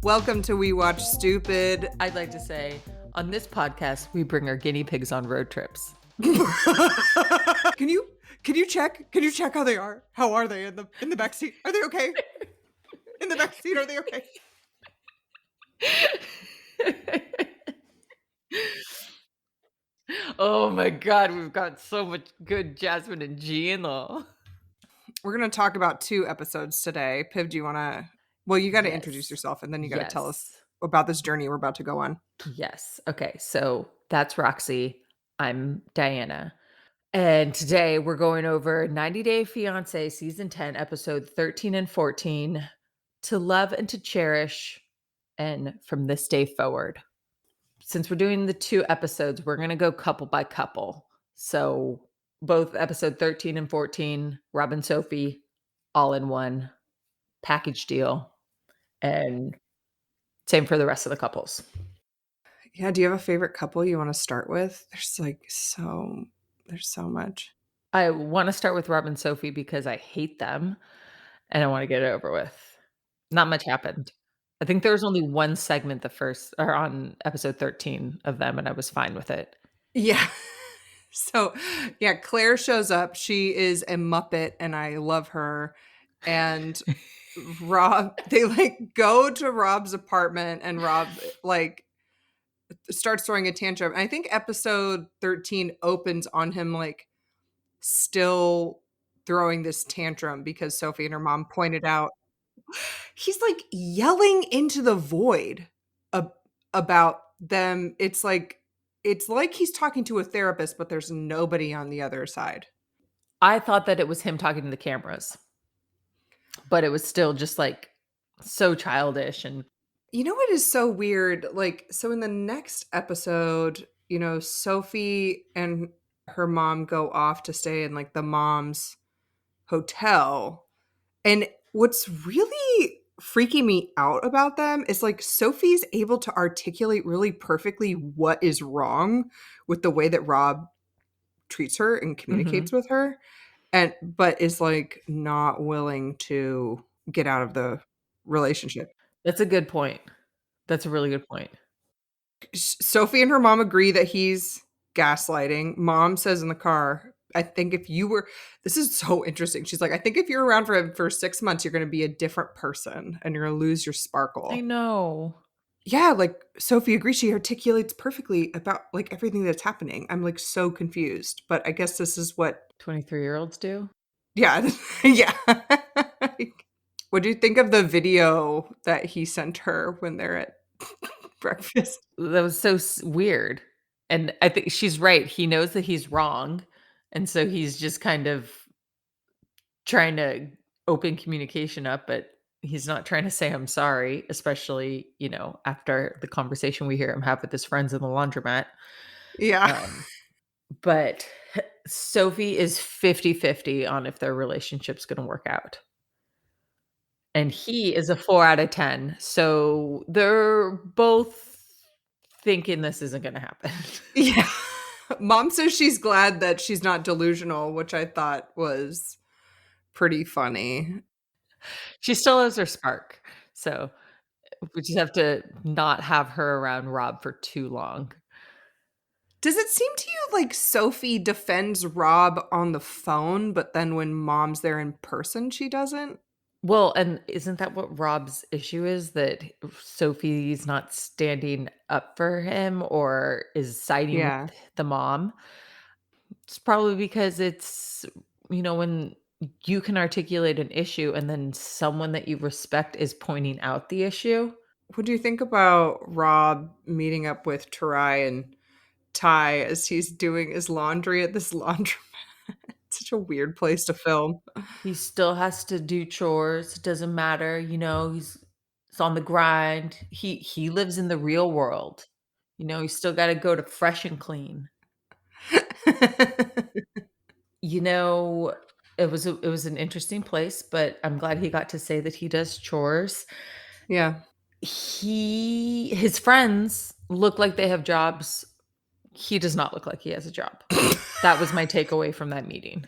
Welcome to We Watch Stupid. I'd like to say, on this podcast, we bring our guinea pigs on road trips. Can you check? Can you check how they are? How are they in the back seat? Are they okay? In the back seat, are they okay? Oh my God, we've got so much good Jasmine and Gino. We're gonna talk about 2 episodes today. Piv, do you wanna? Well, you got to introduce Yes. yourself, and then you got to tell us Yes. about this journey we're about to go on. Yes. Okay, so that's Roxy. I'm Diana. And today we're going over 90 Day Fiance Season 10, Episode 13 and 14, To Love and to Cherish, and From This Day Forward. Since we're doing the 2 episodes, we're going to go couple by couple. So both episode 13 and 14, Rob and Sophie, all in one package deal. And same for the rest of the couples. Yeah, do you have a favorite couple you want to start with? There's so much. I want to start with Rob and Sophie because I hate them and I want to get it over with. Not much happened. I think there was only one segment on episode 13 of them, and I was fine with it. Yeah. So, yeah, Claire shows up. She is a Muppet, and I love her. And Rob, they go to Rob's apartment, and Rob starts throwing a tantrum. And I think episode 13 opens on him still throwing this tantrum because Sophie and her mom pointed out he's yelling into the void about them. It's like he's talking to a therapist, but there's nobody on the other side. I thought that it was him talking to the cameras, but it was still just so childish. And you know what is so weird? So in the next episode, Sophie and her mom go off to stay in the mom's hotel. And what's really freaking me out about them is Sophie's able to articulate really perfectly what is wrong with the way that Rob treats her and communicates with her, but is not willing to get out of the relationship. that's a good point. That's a really good point. Sophie and her mom agree that he's gaslighting. Mom says in the car, I think if you were, this is so interesting. She's like, I think if you're around for him for 6 months, you're going to be a different person and you're going to lose your sparkle. I know. Yeah, Sophie agrees. She articulates perfectly about everything that's happening. I'm so confused, but I guess this is what 23-year-olds do. Yeah, yeah. What do you think of the video that he sent her when they're at breakfast? That was so weird. And I think she's right. He knows that he's wrong. And so he's just kind of trying to open communication up, but he's not trying to say I'm sorry, especially, after the conversation we hear him have with his friends in the laundromat. Yeah. But Sophie is 50-50 on if their relationship's going to work out. And he is a 4 out of 10. So they're both thinking this isn't going to happen. Yeah. Mom says she's glad that she's not delusional, which I thought was pretty funny. She still has her spark. So we just have to not have her around Rob for too long. Does it seem to you like Sophie defends Rob on the phone, but then when Mom's there in person, she doesn't? Well, and isn't that what Rob's issue is? That Sophie's not standing up for him or is siding Yeah. with the mom? It's probably because it's, when you can articulate an issue and then someone that you respect is pointing out the issue. What do you think about Rob meeting up with Tarai and Ty as he's doing his laundry at this laundromat? It's such a weird place to film. He still has to do chores. It doesn't matter, he's on the grind. He lives in the real world. He's still got to go to Fresh and Clean. It was an interesting place, but I'm glad he got to say that he does chores. Yeah. His friends look like they have jobs. He does not look like he has a job. That was my takeaway from that meeting.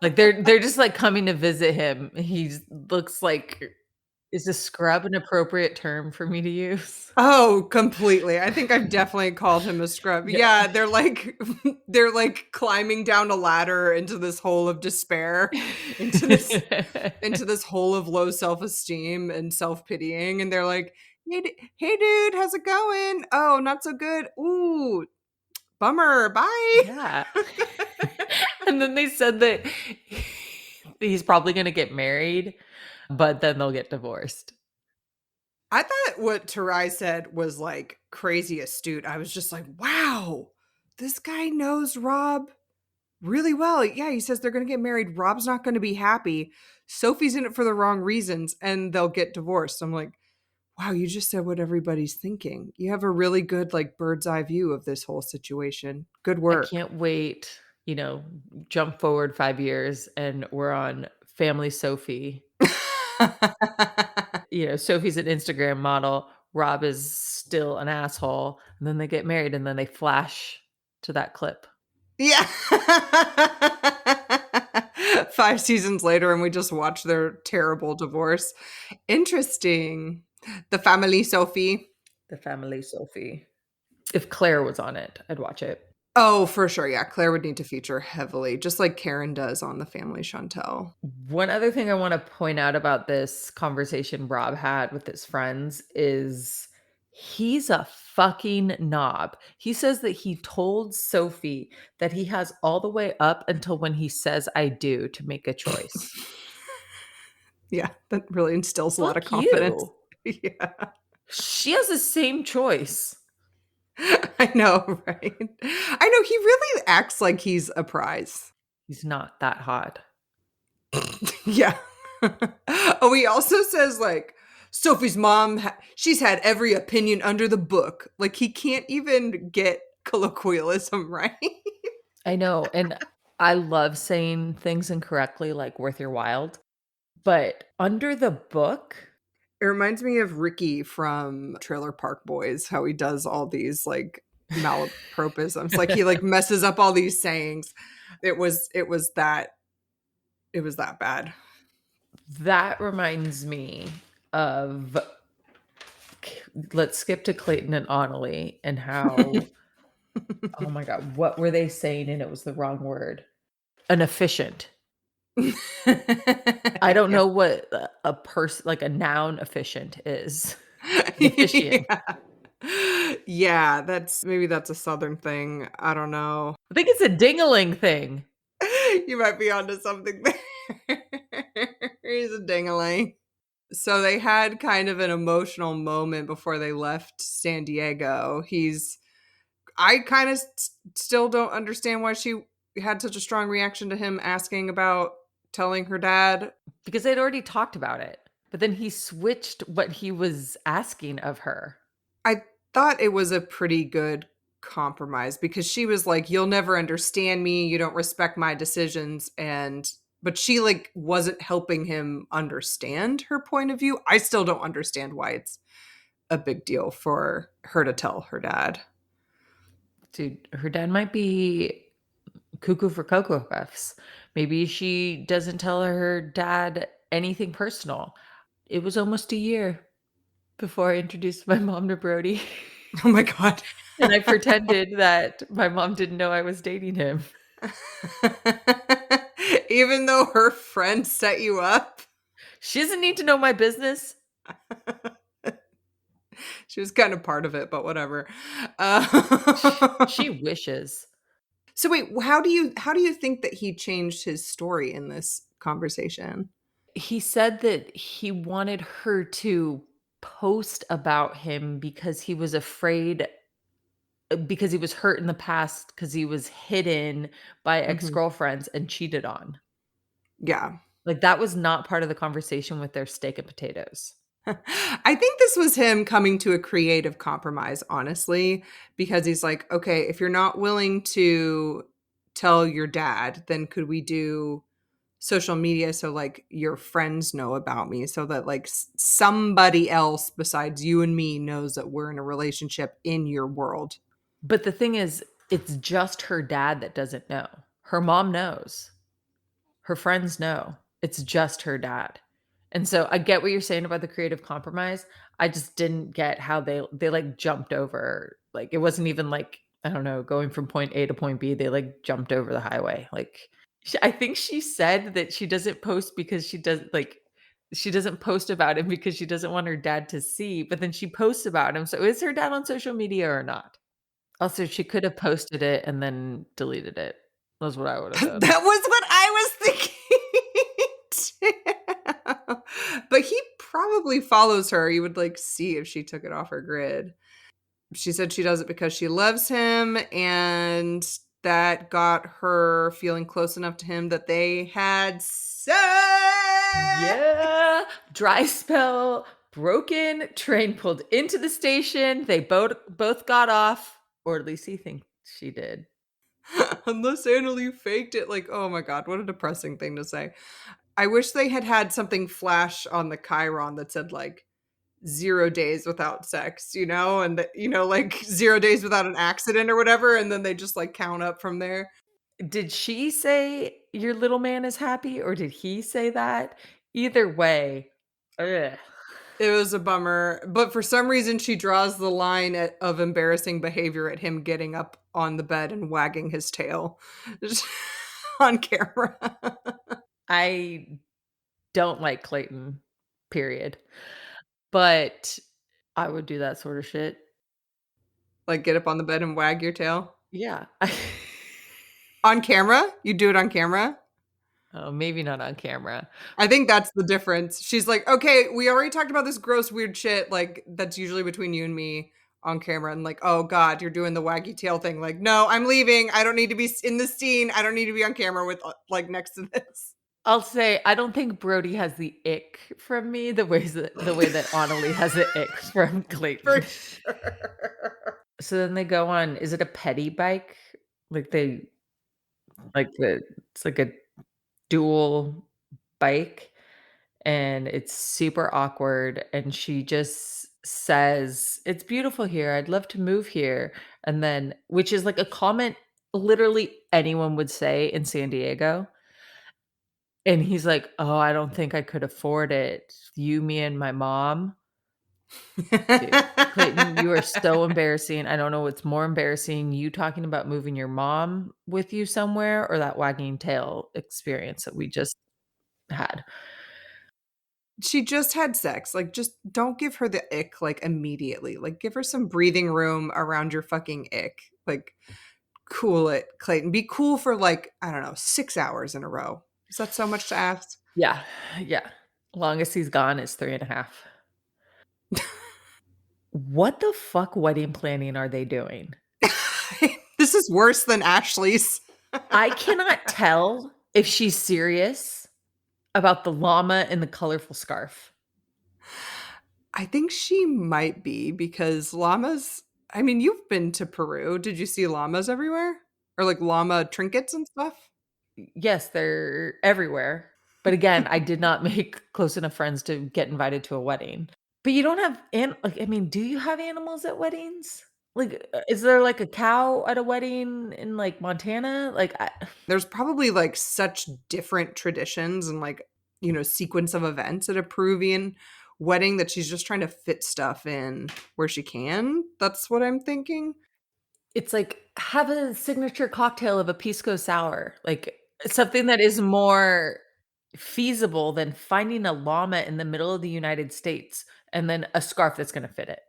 They're just coming to visit him. He looks like Is a scrub an appropriate term for me to use? Oh, completely. I think I've definitely called him a scrub. Yeah. Yeah, they're like they're like climbing down a ladder into this hole of despair, into this into this hole of low self-esteem and self-pitying, and they're like, "Hey, dude, how's it going? Oh, not so good. Ooh, bummer. Bye." Yeah. And then they said that he's probably gonna get married, but then they'll get divorced. I thought what Tarai said was, like, crazy astute. I was just like, "Wow, this guy knows Rob really well." Yeah, he says they're gonna get married. Rob's not gonna be happy. Sophie's in it for the wrong reasons, and they'll get divorced. I'm like, "Wow, you just said what everybody's thinking. You have a really good, like, bird's eye view of this whole situation. Good I work." can't wait, jump forward 5 years and we're on Family Sophie. Sophie's an Instagram model, Rob is still an asshole, and then they get married and then they flash to that clip. Yeah. 5 seasons later, and we just watch their terrible divorce. Interesting. The family Sophie. The Family Sophie. If Claire was on it, I'd watch it. Oh, for sure, yeah, Claire would need to feature heavily, just like Karen does on The Family Chantel. One other thing I wanna point out about this conversation Rob had with his friends is he's a fucking knob. He says that he told Sophie that he has all the way up until when he says "I do" to make a choice. Yeah, that really instills a lot of Fuck confidence. you. Yeah. She has the same choice. I know, right? I know, he really acts like he's a prize. He's not that hot. Yeah. Oh, he also says, like, Sophie's mom, she's had every opinion under the book. Like, he can't even get colloquialism right. I know, and I love saying things incorrectly like "worth your while," but under the book. It reminds me of Ricky from Trailer Park Boys, how he does all these, like, malapropisms. Like, he, like, messes up all these sayings. It was it was that bad. That reminds me of let's skip to Clayton and Anali and how oh my god, what were they saying and it was the wrong word? An efficient. I don't Yeah. know what a person like a noun efficient is. Deficient. Yeah. Yeah, that's a Southern thing. I don't know. I think it's a dingling thing. You might be onto something there. He's a ding-a-ling. So they had kind of an emotional moment before they left San Diego. I kind of still don't understand why she had such a strong reaction to him asking about telling her dad. Because they'd already talked about it. But then he switched what he was asking of her. I thought it was a pretty good compromise because she was like, "You'll never understand me. You don't respect my decisions." But she like wasn't helping him understand her point of view. I still don't understand why it's a big deal for her to tell her dad. Dude, her dad might be cuckoo for Cocoa Puffs. Maybe she doesn't tell her dad anything personal. It was almost a year before I introduced my mom to Brody, Oh my god. and I pretended that my mom didn't know I was dating him. Even though her friend set you up, She doesn't need to know my business. she was kind of part of it, but whatever. She wishes. So wait, how do you think that he changed his story in this conversation? He said that he wanted her to post about him because he was afraid because he was hurt in the past because he was hidden by Mhm. ex-girlfriends and cheated on. Yeah. Like, that was not part of the conversation with their steak and potatoes. I think this was him coming to a creative compromise, honestly, because he's like, "Okay, if you're not willing to tell your dad, then could we do social media so like your friends know about me so that like somebody else besides you and me knows that we're in a relationship in your world." But the thing is, it's just her dad that doesn't know. Her mom knows. Her friends know. It's just her dad. And so I get what you're saying about the creative compromise. I just didn't get how they like jumped over. Like it wasn't even like, I don't know, going from point A to point B. They like jumped over the highway. Like I think she said that she doesn't post because she doesn't post about him because she doesn't want her dad to see, but then she posts about him. So is her dad on social media or not? Also, she could have posted it and then deleted it. That's what I would have done. That was what I was thinking too. But he probably follows her. You would, like, see if she took it off her grid. She said she does it because she loves him, and that got her feeling close enough to him that they had sex! Yeah, dry spell, broken, train pulled into the station. They both got off, or at least he thinks she did. Unless Annalie faked it, like, oh my god, what a depressing thing to say. I wish they had had something flash on the chyron that said, like, 0 days without sex, you know, and the like, 0 days without an accident or whatever, and then they just, like, count up from there. Did she say your little man is happy, or did he say that? Either way, ugh. It was a bummer, but for some reason, she draws the line of embarrassing behavior at him getting up on the bed and wagging his tail on camera. I don't like Clayton, period. But I would do that sort of shit. Like, get up on the bed and wag your tail. Yeah. On camera? You do it on camera? Oh, maybe not on camera. I think that's the difference. She's like, "Okay, we already talked about this gross, weird shit, like, that's usually between you and me on camera," and like, "Oh god, you're doing the waggy tail thing." Like, "No, I'm leaving. I don't need to be in this scene. I don't need to be on camera with, like, next to this." I'll say I don't think Brody has the ick from me the way that Anali has the ick from For Clayton. sure. So then they go on, is it a petty bike? Like they like the it's like a dual bike, and it's super awkward, and she just says, "It's beautiful here. I'd love to move here." And then which is like a comment literally anyone would say in San Diego. And he's like, "Oh, I don't think I could afford it. You, me, and my mom." Dude, Clayton, you are so embarrassing. I don't know what's more embarrassing, you talking about moving your mom with you somewhere or that wagging tail experience that we just had. She just had sex, like, just don't give her the ick, like, immediately, like, give her some breathing room around your fucking ick, like, cool it, Clayton, be cool for, like, I don't know, 6 hours in a row. Is that so much to ask? Yeah, yeah. Longest he's gone is 3.5. What the fuck wedding planning are they doing? This is worse than Ashley's. I cannot tell if she's serious about the llama and the colorful scarf. I think she might be because llamas I mean, you've been to Peru. Did you see llamas everywhere? Or, like, llama trinkets and stuff? Yes, they're everywhere. But again, I did not make close enough friends to get invited to a wedding. But you don't have like, I mean, do you have animals at weddings? Like, is there like a cow at a wedding in like Montana? Like, There's probably, like, such different traditions and, like, sequence of events at a Peruvian wedding that she's just trying to fit stuff in where she can. That's what I'm thinking. it's like have a signature cocktail of a pisco sour, like something that is more feasible than finding a llama in the middle of the United States and then a scarf that's going to fit it.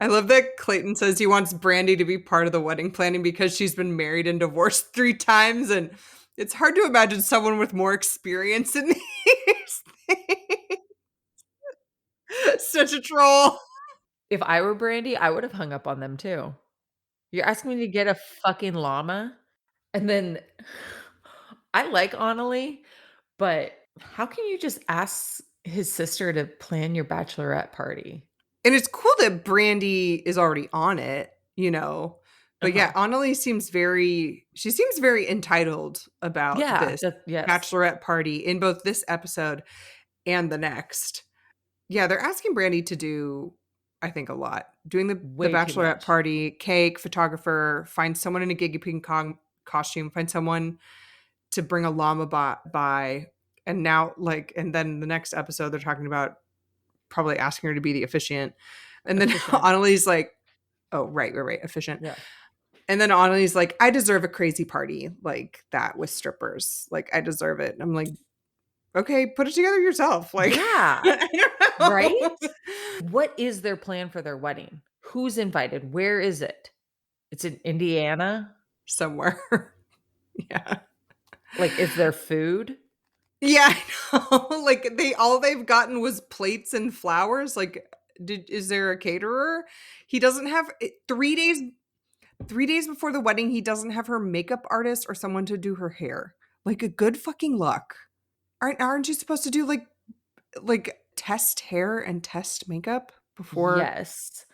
I love that Clayton says he wants Brandy to be part of the wedding planning because she's been married and divorced 3 times, and it's hard to imagine someone with more experience in these things. Such a troll. If I were Brandy, I would have hung up on them too. You're asking me to get a fucking llama? And then I like Annalie, but how can you just ask his sister to plan your bachelorette party? And it's cool that Brandy is already on it. But yeah, Uh-huh. Annalie seems very entitled about Yeah, this that yes. bachelorette party in both this episode and the next. Yeah, they're asking Brandy to do, I think, a lot. Doing the Way too bachelorette much. party, cake, photographer, find someone in a Giga Ping Kong costume, find someone to bring a llama by. And now, like, and then the next episode, they're talking about probably asking her to be the officiant. And then Efficient. Annalie's like, oh, right, efficient. Yeah. And then Annalie's like, I deserve a crazy party like that with strippers. Like, I deserve it. And I'm like, okay, put it together yourself. Like, Yeah. I don't Right? know. What is their plan for their wedding? Who's invited? Where is it? It's in Indiana? Somewhere. Yeah. Like, is there food? Yeah, I know. Like all they've gotten was plates and flowers. Like, is there a caterer? He doesn't have 3 days. 3 days before the wedding, he doesn't have her makeup artist or someone to do her hair. Like, a good fucking luck. Aren't you supposed to do like test hair and test makeup before? Yes.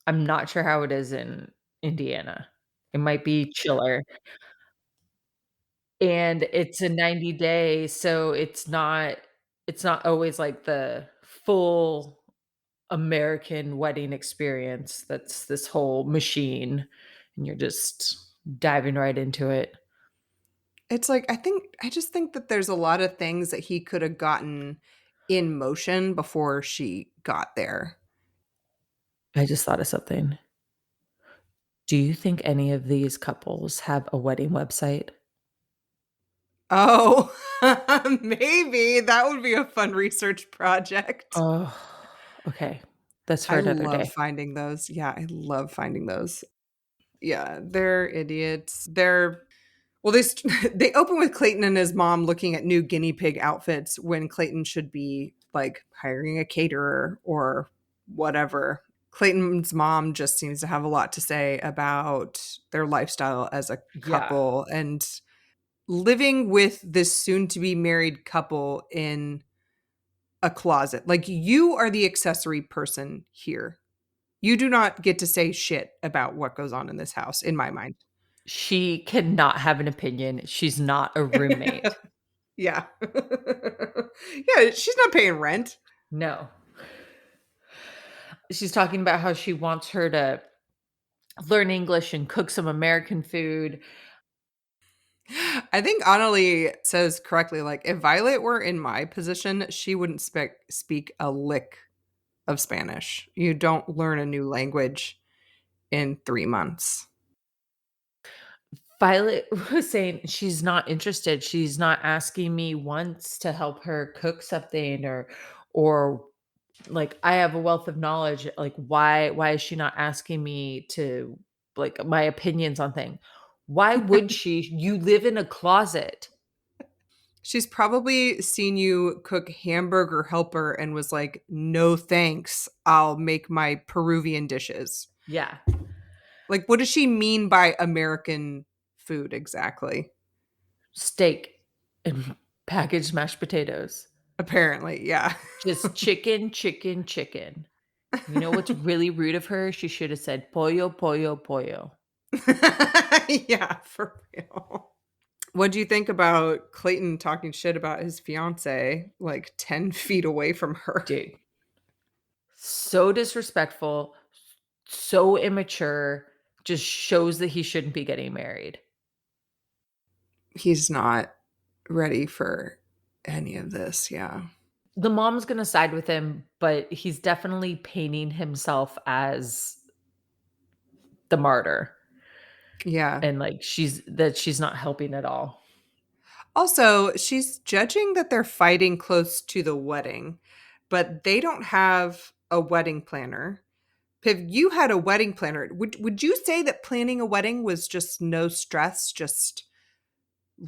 I'm not sure how it is in Indiana. It might be chiller, and it's a 90 day, so it's not always like the full American wedding experience that's this whole machine, and you're just diving right into it. It's like I just think that there's a lot of things that he could have gotten in motion before she got there. I just thought of something. Do you think any of these couples have a wedding website? Oh, maybe that would be a fun research project. Oh, okay. That's for I another love day. finding those. Yeah, I love finding those. Yeah, they're idiots. Well, they open with Clayton and his mom looking at new guinea pig outfits when Clayton should be like hiring a caterer or whatever. Clayton's mom just seems to have a lot to say about their lifestyle as a Yeah. couple and living with this soon to be married couple in a closet. Like, you are the accessory person here. You do not get to say shit about what goes on in this house, in my mind. She cannot have an opinion. She's not a roommate. Yeah. Yeah, she's not paying rent. No. She's talking about how she wants her to learn English and cook some American food. I think Anali says correctly, like, if Violet were in my position, she wouldn't speak a lick of Spanish. You don't learn a new language in 3 months. Violet was saying she's not interested. She's not asking me once to help her cook something or like I have a wealth of knowledge. Like why is she not asking me to like my opinions on things? Why would she? You live in a closet. She's probably seen you cook hamburger helper and was like, no thanks. I'll make my Peruvian dishes. Yeah. Like, what does she mean by American food exactly? Steak and packaged mashed potatoes. Apparently, yeah. Just chicken, chicken, chicken. You know what's really rude of her? She should have said pollo, pollo, pollo. Yeah, for real. What do you think about Clayton talking shit about his fiance like 10 feet away from her? Dude, so disrespectful, so immature, just shows that he shouldn't be getting married. He's not ready for any of this. Yeah. The mom's gonna side with him, but he's definitely painting himself as the martyr, Yeah. and, like, she's not helping at all. Also, she's judging that they're fighting close to the wedding, but they don't have a wedding planner. If you had a wedding planner, would you say that planning a wedding was just no stress, just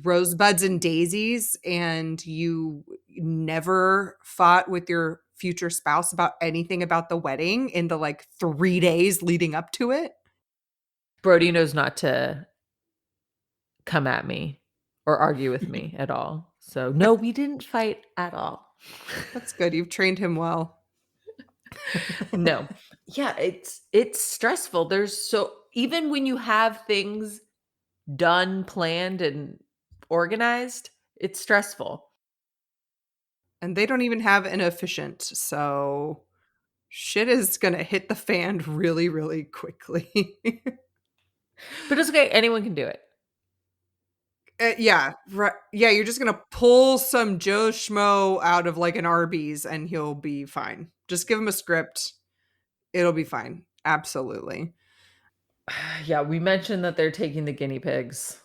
rosebuds and daisies, and you never fought with your future spouse about anything about the wedding in the like 3 days leading up to it? Brody knows not to come at me or argue with me at all. So, no, we didn't fight at all. That's good. You've trained him well. No. Yeah, it's stressful. Even when you have things done, planned, and organized, it's stressful. And they don't even have an efficient, so shit is gonna hit the fan really, really quickly. But it's okay, anyone can do it. Yeah, right. Yeah, you're just gonna pull some Joe Schmo out of like an Arby's and he'll be fine. Just give him a script. It'll be fine. Absolutely. Yeah, we mentioned that they're taking the guinea pigs.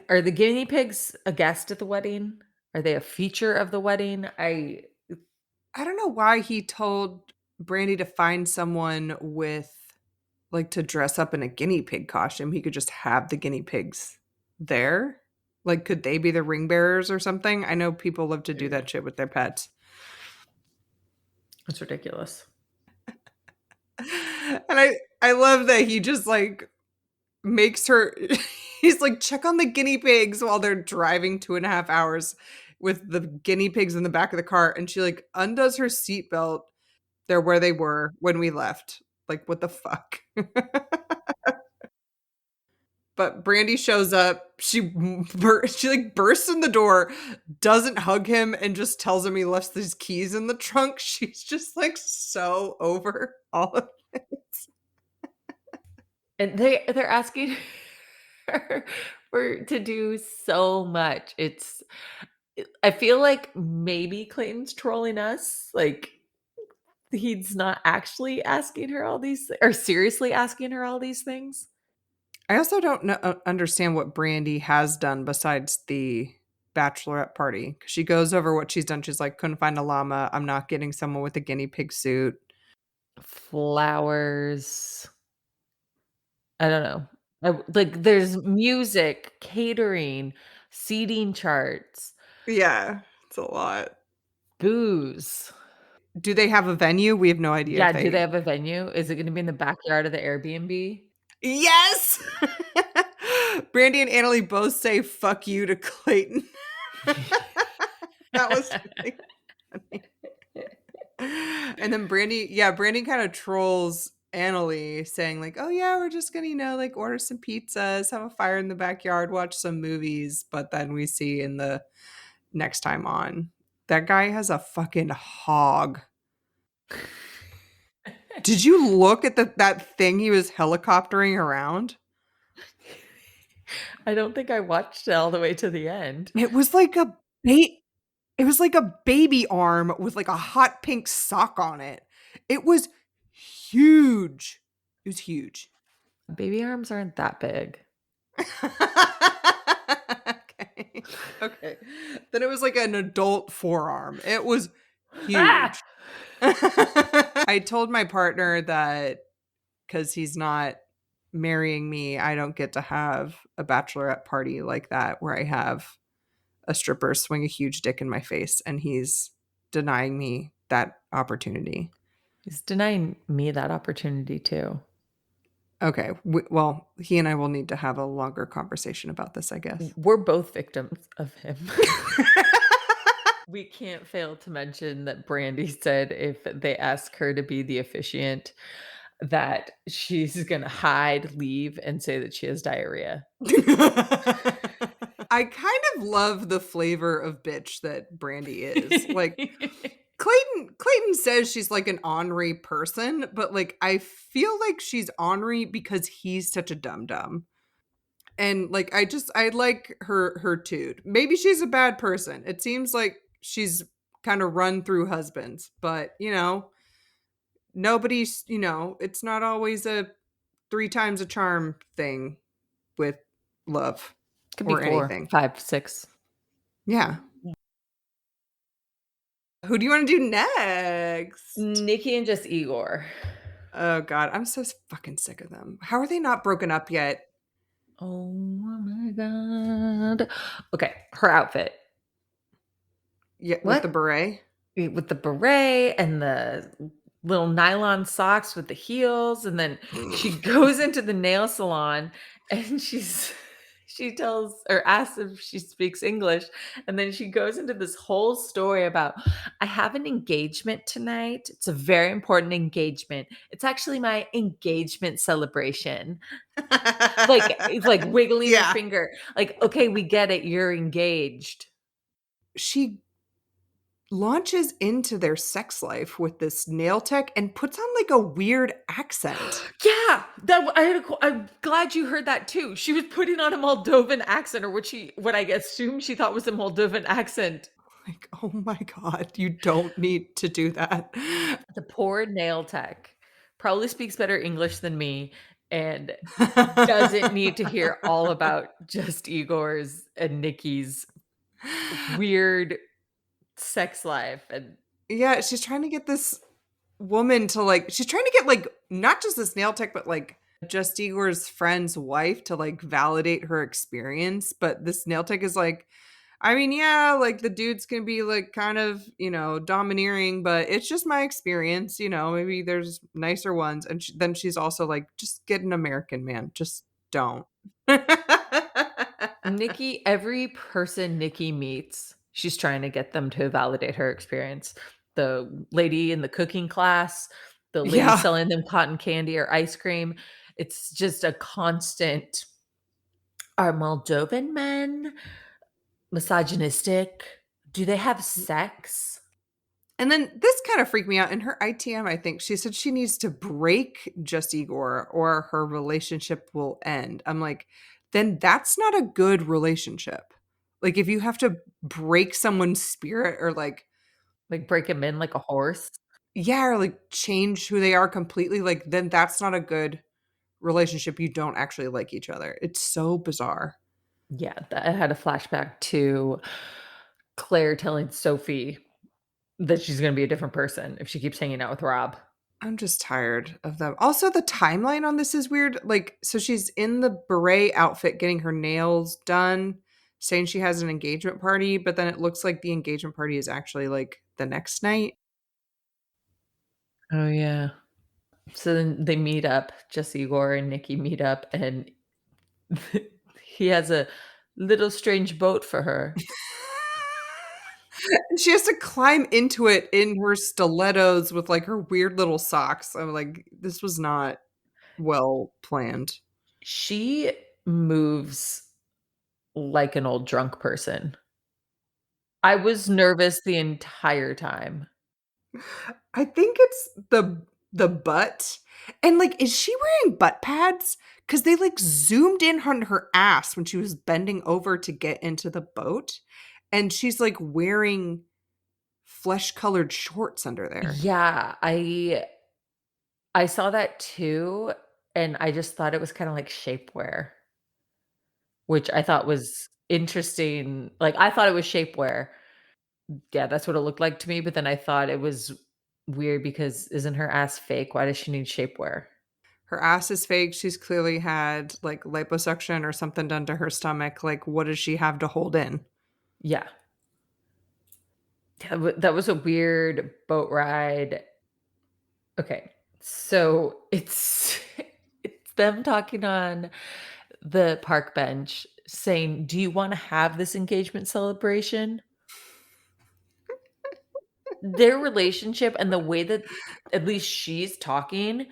Are the guinea pigs a guest at the wedding? Are they a feature of the wedding? I don't know why he told Brandy to find someone with like to dress up in a guinea pig costume. He could just have the guinea pigs there. Like, could they be the ring bearers or something? I know people love to do that shit with their pets. It's ridiculous. And I love that he just like makes her he's like, check on the guinea pigs while they're driving 2.5 hours with the guinea pigs in the back of the car. And she like undoes her seatbelt. They're where they were when we left. Like, what the fuck? But Brandy shows up. She like bursts in the door, doesn't hug him, and just tells him he left his keys in the trunk. She's just like so over all of this. And they're asking her to do so much. I feel like maybe Clayton's trolling us. Like he's not actually asking her all these or seriously asking her all these things. I also don't understand what Brandy has done besides the bachelorette party. She goes over what she's done. She's like, couldn't find a llama. I'm not getting someone with a guinea pig suit. Flowers. I don't know. Like there's music, catering, seating charts, Yeah, it's a lot. booze. Do they have a venue? We have no idea if Yeah, do they they. have a venue? Is it gonna be in the backyard of the Airbnb? Yes! Brandy and Anali both say fuck you to Clayton. That was really funny. And then Brandy kind of trolls Annalie saying like, oh yeah, we're just gonna, like order some pizzas, have a fire in the backyard, watch some movies. But then we see in the next time on, that guy has a fucking hog. Did you look at that thing he was helicoptering around? I don't think I watched it all the way to the end. It was like a bait. It was like a baby arm with like a hot pink sock on it. It was huge. It was huge. Baby arms aren't that big. Okay. Okay. Then it was like an adult forearm. It was Ah! huge. I told my partner that because he's not marrying me, I don't get to have a bachelorette party like that where I have a stripper swing a huge dick in my face, and he's denying me that opportunity. He's denying me that opportunity too. Okay. Well, he and I will need to have a longer conversation about this, I guess. We're both victims of him. We can't fail to mention that Brandy said if they ask her to be the officiant, that she's gonna hide, leave, and say that she has diarrhea. I kind of love the flavor of bitch that Brandy is. Like, Clayton says she's like an ornery person, but like I feel like she's ornery because he's such a dum-dum. And like I like her dude. Maybe she's a bad person. It seems like she's kind of run through husbands, but nobody's, it's not always a 3 times a charm thing with love Could be or 4, anything. 5, 6. Yeah. Who do you want to do next? Nikki and Justigor. Oh God, I'm so fucking sick of them. How are they not broken up yet? Oh my god. Okay, her outfit. Yeah, with What? the beret. With the beret and the little nylon socks with the heels, and then she goes into the nail salon and she tells or asks if she speaks English, and then she goes into this whole story about, I have an engagement tonight. It's a very important engagement. It's actually my engagement celebration. Like it's like wiggling her Yeah. finger. Like, okay, we get it. You're engaged. She launches into their sex life with this nail tech and puts on like a weird accent. Yeah, that I had I'm glad you heard that too. She was putting on a Moldovan accent, or what I assume she thought was a Moldovan accent. Like, oh my God, you don't need to do that. The poor nail tech probably speaks better English than me and doesn't need to hear all about just Igor's and Nikki's weird sex life. And Yeah, she's trying to get this woman to like, she's trying to get like, not just this nail tech, but like just Igor's friend's wife to like validate her experience. But this nail tech is like, I mean, yeah, like the dude's gonna be like kind of, domineering, but it's just my experience, maybe there's nicer ones. And then she's also like, just get an American man, just don't. Nikki, every person Nikki meets, she's trying to get them to validate her experience. The lady in the cooking class, the lady Yeah. selling them cotton candy or ice cream. It's just a constant. Are Moldovan men misogynistic? Do they have sex? And then this kind of freaked me out. In her ITM, I think she said she needs to break just Igor or her relationship will end. I'm like, then that's not a good relationship. Like, if you have to break someone's spirit or like, Like break them in like a horse? yeah, or like change who they are completely, like, then that's not a good relationship. You don't actually like each other. It's so bizarre. Yeah, that I had a flashback to Claire telling Sophie that she's gonna be a different person if she keeps hanging out with Rob. I'm just tired of them. Also, the timeline on this is weird. Like, so she's in the beret outfit getting her nails done, saying she has an engagement party, but then it looks like the engagement party is actually like the next night. Oh, yeah. So then they meet up, just Igor and Nikki meet up, and he has a little strange boat for her. And she has to climb into it in her stilettos with like her weird little socks. I'm like, this was not well planned. She moves like an old drunk person. I was nervous the entire time. I think it's the butt. And like, is she wearing butt pads? Because they like zoomed in on her ass when she was bending over to get into the boat. And she's like wearing flesh colored shorts under there. Yeah, I saw that too, and I just thought it was kinda like shapewear, which I thought was interesting. Like, I thought it was shapewear. Yeah, that's what it looked like to me, but then I thought it was weird because isn't her ass fake? Why does she need shapewear? Her ass is fake. She's clearly had like liposuction or something done to her stomach. Like, what does she have to hold in? Yeah. That was a weird boat ride. Okay, so it's it's them talking on the park bench saying, "Do you wanna have this engagement celebration?" Their relationship and the way that at least she's talking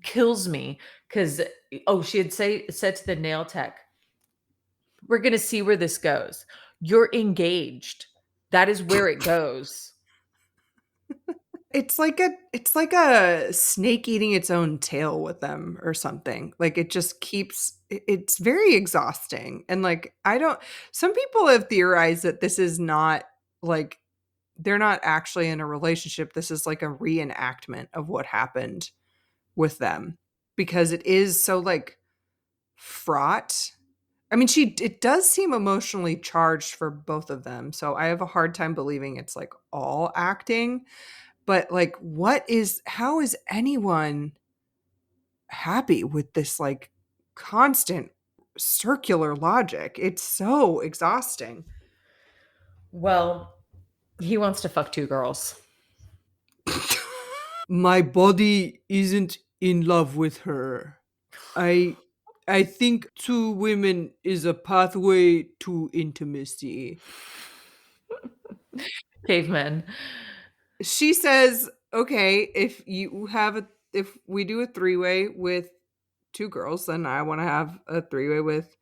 kills me because she had said to the nail tech, "We're gonna see where this goes. You're engaged. That is where it goes." It's like a snake eating its own tail with them or something. Like it just keeps it's very exhausting. And like I don't some people have theorized that this is not like they're not actually in a relationship. This is like a reenactment of what happened with them because it is so like fraught. I mean, it does seem emotionally charged for both of them. So I have a hard time believing it's like all acting. But like, how is anyone happy with this like constant circular logic? It's so exhausting. Well, he wants to fuck 2 girls. My body isn't in love with her. I I think two women is a pathway to intimacy. Cavemen. She says, "Okay, if we do a three-way with two girls, then I want to have a three-way with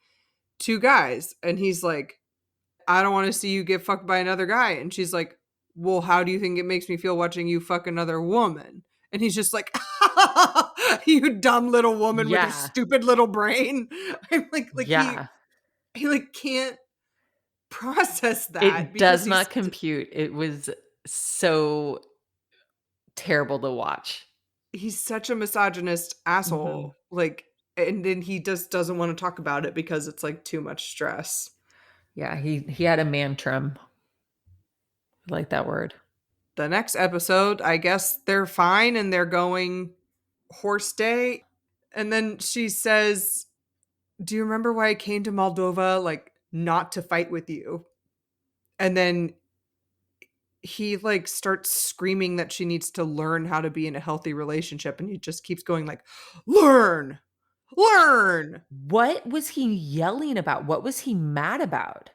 two guys." And he's like, "I don't want to see you get fucked by another guy." And she's like, well, how do you think it makes me feel watching you fuck another woman? And he's just like, you dumb little woman with your Yeah. stupid little brain. I'm like Yeah. he like can't process that It because does not compute. It was so terrible to watch. he's such a misogynist Mhm. asshole. Like, and then he just doesn't want to talk about it because it's like too much stress. Yeah, he had a mantrum. I like that word. The next episode, I guess they're fine and they're going horse day. And then she says, do you remember why I came to Moldova? Like, not to fight with you. And then he like starts screaming that she needs to learn how to be in a healthy relationship. And he just keeps going like, learn, learn. What was he yelling about? What was he mad about?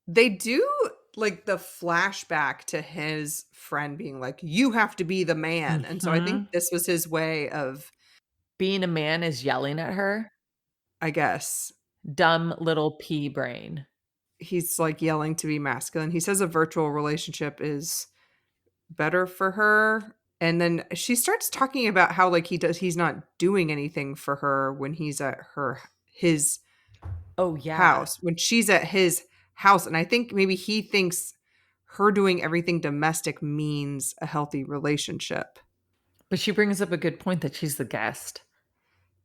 They do like the flashback to his friend being like, you have to be the man. And so I think Mhm. this was his way of, Being a man is yelling at her. I guess, Dumb little pea brain. he's like yelling to be masculine. He says a virtual relationship is better for her. And then she starts talking about how like he's not doing anything for her when he's at his Oh, yeah. house, when she's at his house. And I think maybe he thinks her doing everything domestic means a healthy relationship. But she brings up a good point that she's the guest.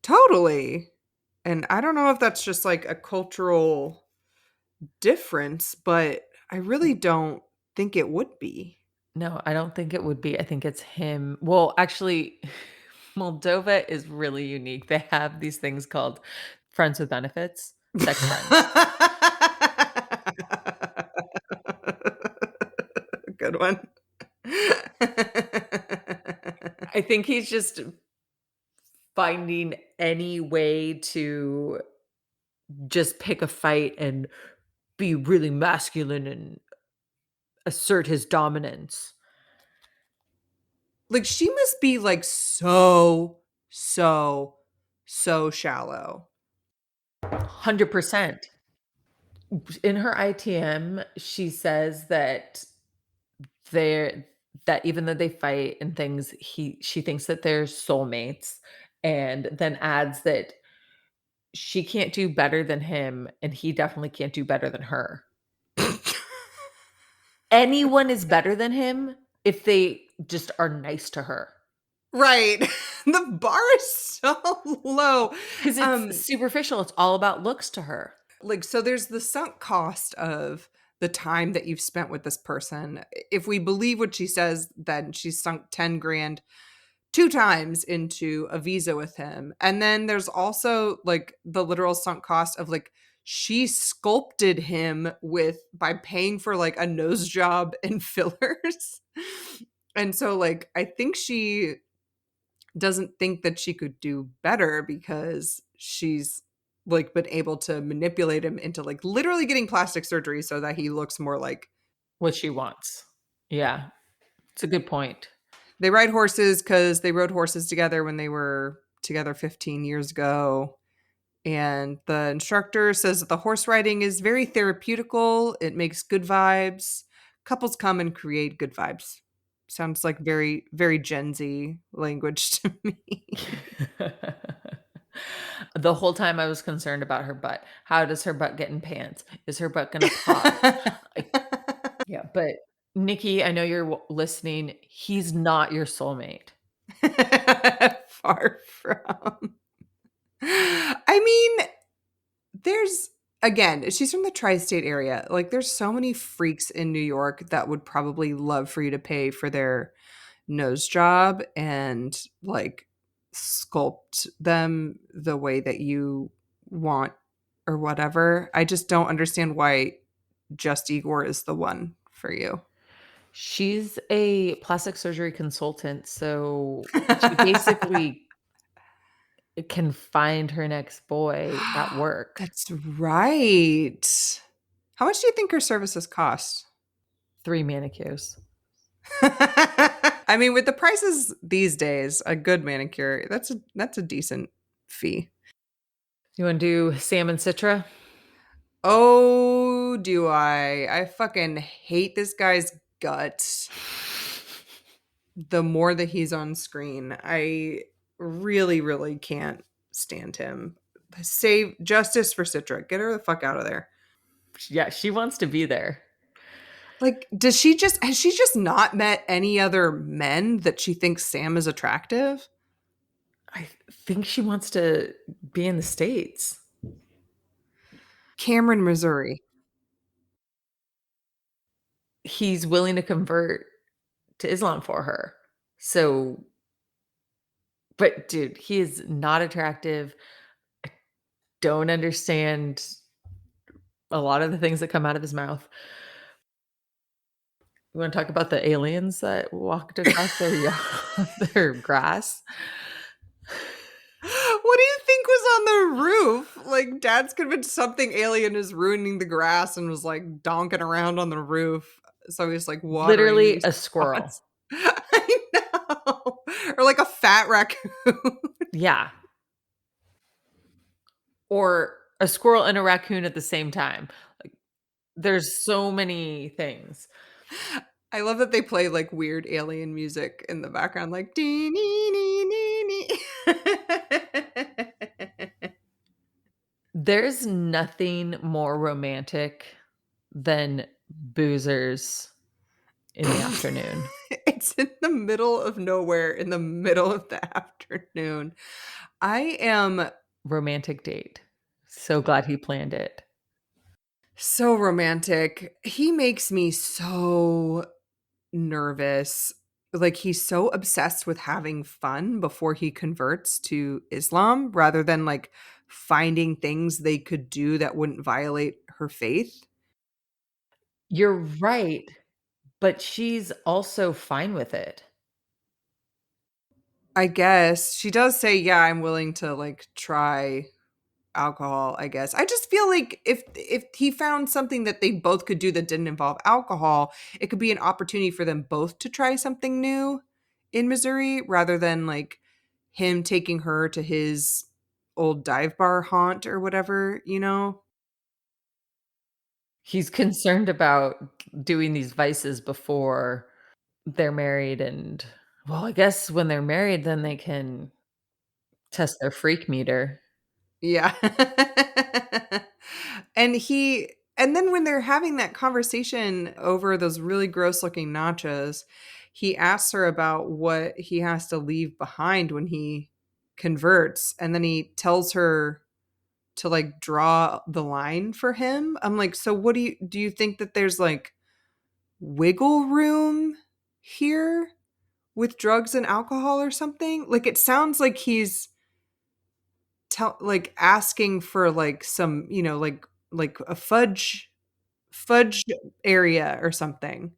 Totally. And I don't know if that's just like a cultural difference, but I really don't think it would be. No, I don't think it would be. I think it's him. Well, actually, Moldova is really unique. They have these things called friends with benefits, sex friends. Good one. I think he's just finding any way to just pick a fight and be really masculine and assert his dominance. Like, she must be, like, so shallow. 100%. In her ITM, she says that they're that even though they fight and things, she thinks that they're soulmates, and then adds that she can't do better than him, and he definitely can't do better than her. Anyone is better than him if they just are nice to her. Right. The bar is so low. 'Cause it's Um, superficial, it's all about looks to her. like, so there's the sunk cost of the time that you've spent with this person. If we believe what she says, then she's sunk 10 grand 2 times into a visa with him. And then there's also, like, the literal sunk cost of, like, she sculpted him with by paying for, like, a nose job and fillers. And so, like, I think she doesn't think that she could do better because she's, like, been able to manipulate him into, like, literally getting plastic surgery so that he looks more like What she wants. Yeah, it's a good point. they ride horses because they rode horses together when they were together 15 years ago. And the instructor says that the horse riding is very therapeutical. It makes good vibes. Couples come and create good vibes. Sounds like very, very Gen Z language to me. The whole time I was concerned about her butt. How does her butt get in pants? Is her butt gonna pop? Like, yeah, but Nikki, I know you're listening. He's not your soulmate. Far from. I mean, there's again, she's from the tri-state area. Like, there's so many freaks in New York that would probably love for you to pay for their nose job and, like, sculpt them the way that you want or whatever. I just don't understand why Justigor is the one for you. She's a plastic surgery consultant, so she basically can find her next boy at work. That's right. How much do you think her services cost? 3 manicures. I mean, with the prices these days, a good manicure, that's a decent fee. You wanna do Sam and Citra? Oh, do I? I fucking hate this guy's gut the more that he's on screen. I really, really can't stand him. Save justice for Citra. Get her the fuck out of there. Yeah, she wants to be there. Like, has she just not met any other men that she thinks Sam is attractive? I think she wants to be in the States. Cameron, Missouri. He's willing to convert to Islam for her. So, but dude, he is not attractive. Don't understand a lot of the things that come out of his mouth. You wanna talk about the aliens that walked across their their grass? What do you think was on the roof? Like, Dad's convinced something alien is ruining the grass and was like donking around on the roof. So he's like watering Literally these a squirrel. spots. I know. Or like a fat raccoon. Yeah. Or a squirrel and a raccoon at the same time. Like, there's so many things. I love that they play like weird alien music in the background, like dee nee nee nee nee. There's nothing more romantic than boozers in the afternoon. It's in the middle of nowhere in the middle of the afternoon. I am Romantic date. So glad he planned it. so romantic. He makes me so nervous. Like, he's so obsessed with having fun before he converts to Islam rather than like finding things they could do that wouldn't violate her faith. You're right, but she's also fine with it. I guess she does say, "Yeah, I'm willing to like try alcohol," I guess. I just feel like if he found something that they both could do that didn't involve alcohol, it could be an opportunity for them both to try something new in Missouri rather than like him taking her to his old dive bar haunt or whatever, you know? He's concerned about doing these vices before they're married and well, I guess when they're married, then they can test their freak meter. Yeah. And then when they're having that conversation over those really gross looking nachos, he asks her about what he has to leave behind when he converts, and then he tells her to like draw the line for him. I'm like, "So what do you think that there's like wiggle room here with drugs and alcohol or something?" Like, it sounds like he's like asking for like some, like a fudge area or something.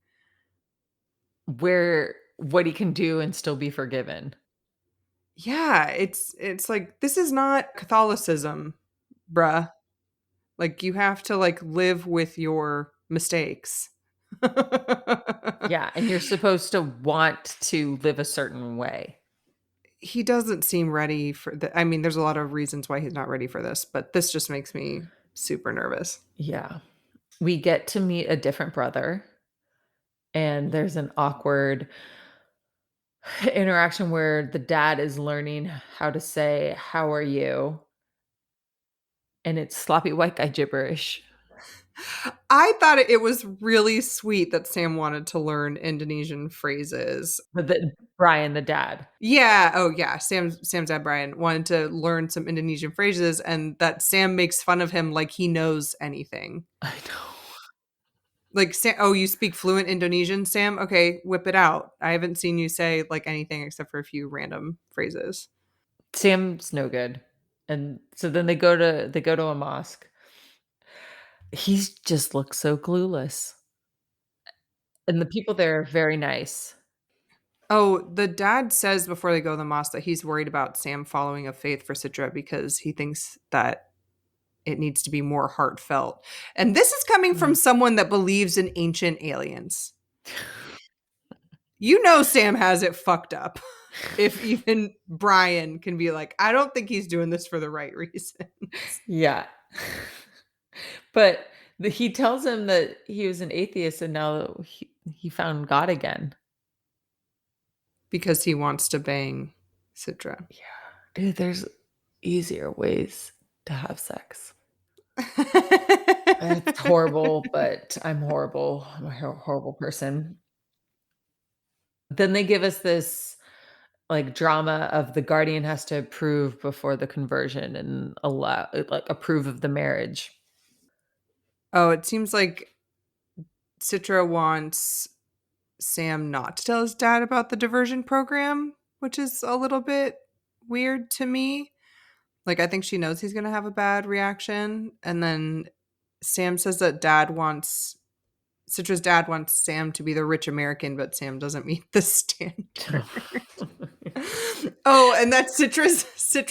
Where what he can do and still be forgiven. Yeah, it's like, this is not Catholicism, bruh. Like, you have to like live with your mistakes. Yeah, and you're supposed to want to live a certain way. He doesn't seem ready for the I mean, there's a lot of reasons why he's not ready for this, but this just makes me super nervous. Yeah. We get to meet a different brother, and there's an awkward interaction where the dad is learning how to say, "How are you?" And it's sloppy white guy gibberish. I thought it was really sweet that Sam wanted to learn Indonesian phrases. But the Brian, the dad. Yeah, oh yeah, Sam's dad Brian wanted to learn some Indonesian phrases, and that Sam makes fun of him like he knows anything. I know. Like, Sam, "Oh, you speak fluent Indonesian, Sam? Okay, whip it out. I haven't seen you say like anything except for a few random phrases." Sam's no good. And so then they go to a mosque. He just looks so clueless. And the people there are very nice. Oh, the dad says before they go to the mosque that he's worried about Sam following a faith for Citra because he thinks that it needs to be more heartfelt. And this is coming from Mm. someone that believes in ancient aliens. You know Sam has it fucked up. If even Brian can be like, "I don't think he's doing this for the right reason." Yeah. But he tells him that he was an atheist and now He found God again. Because he wants to bang Citra. Yeah. Dude, there's easier ways to have sex. It's horrible, but I'm horrible. I'm a horrible person. Then they give us this like drama of the guardian has to approve before the conversion and allow like approve of the marriage. Oh, it seems like Citra wants Sam not to tell his dad about the diversion program, which is a little bit weird to me. Like, I think she knows he's going to have a bad reaction. And then Sam says that Citra's dad wants Sam to be the rich American, but Sam doesn't meet the standard. Oh, and that Citra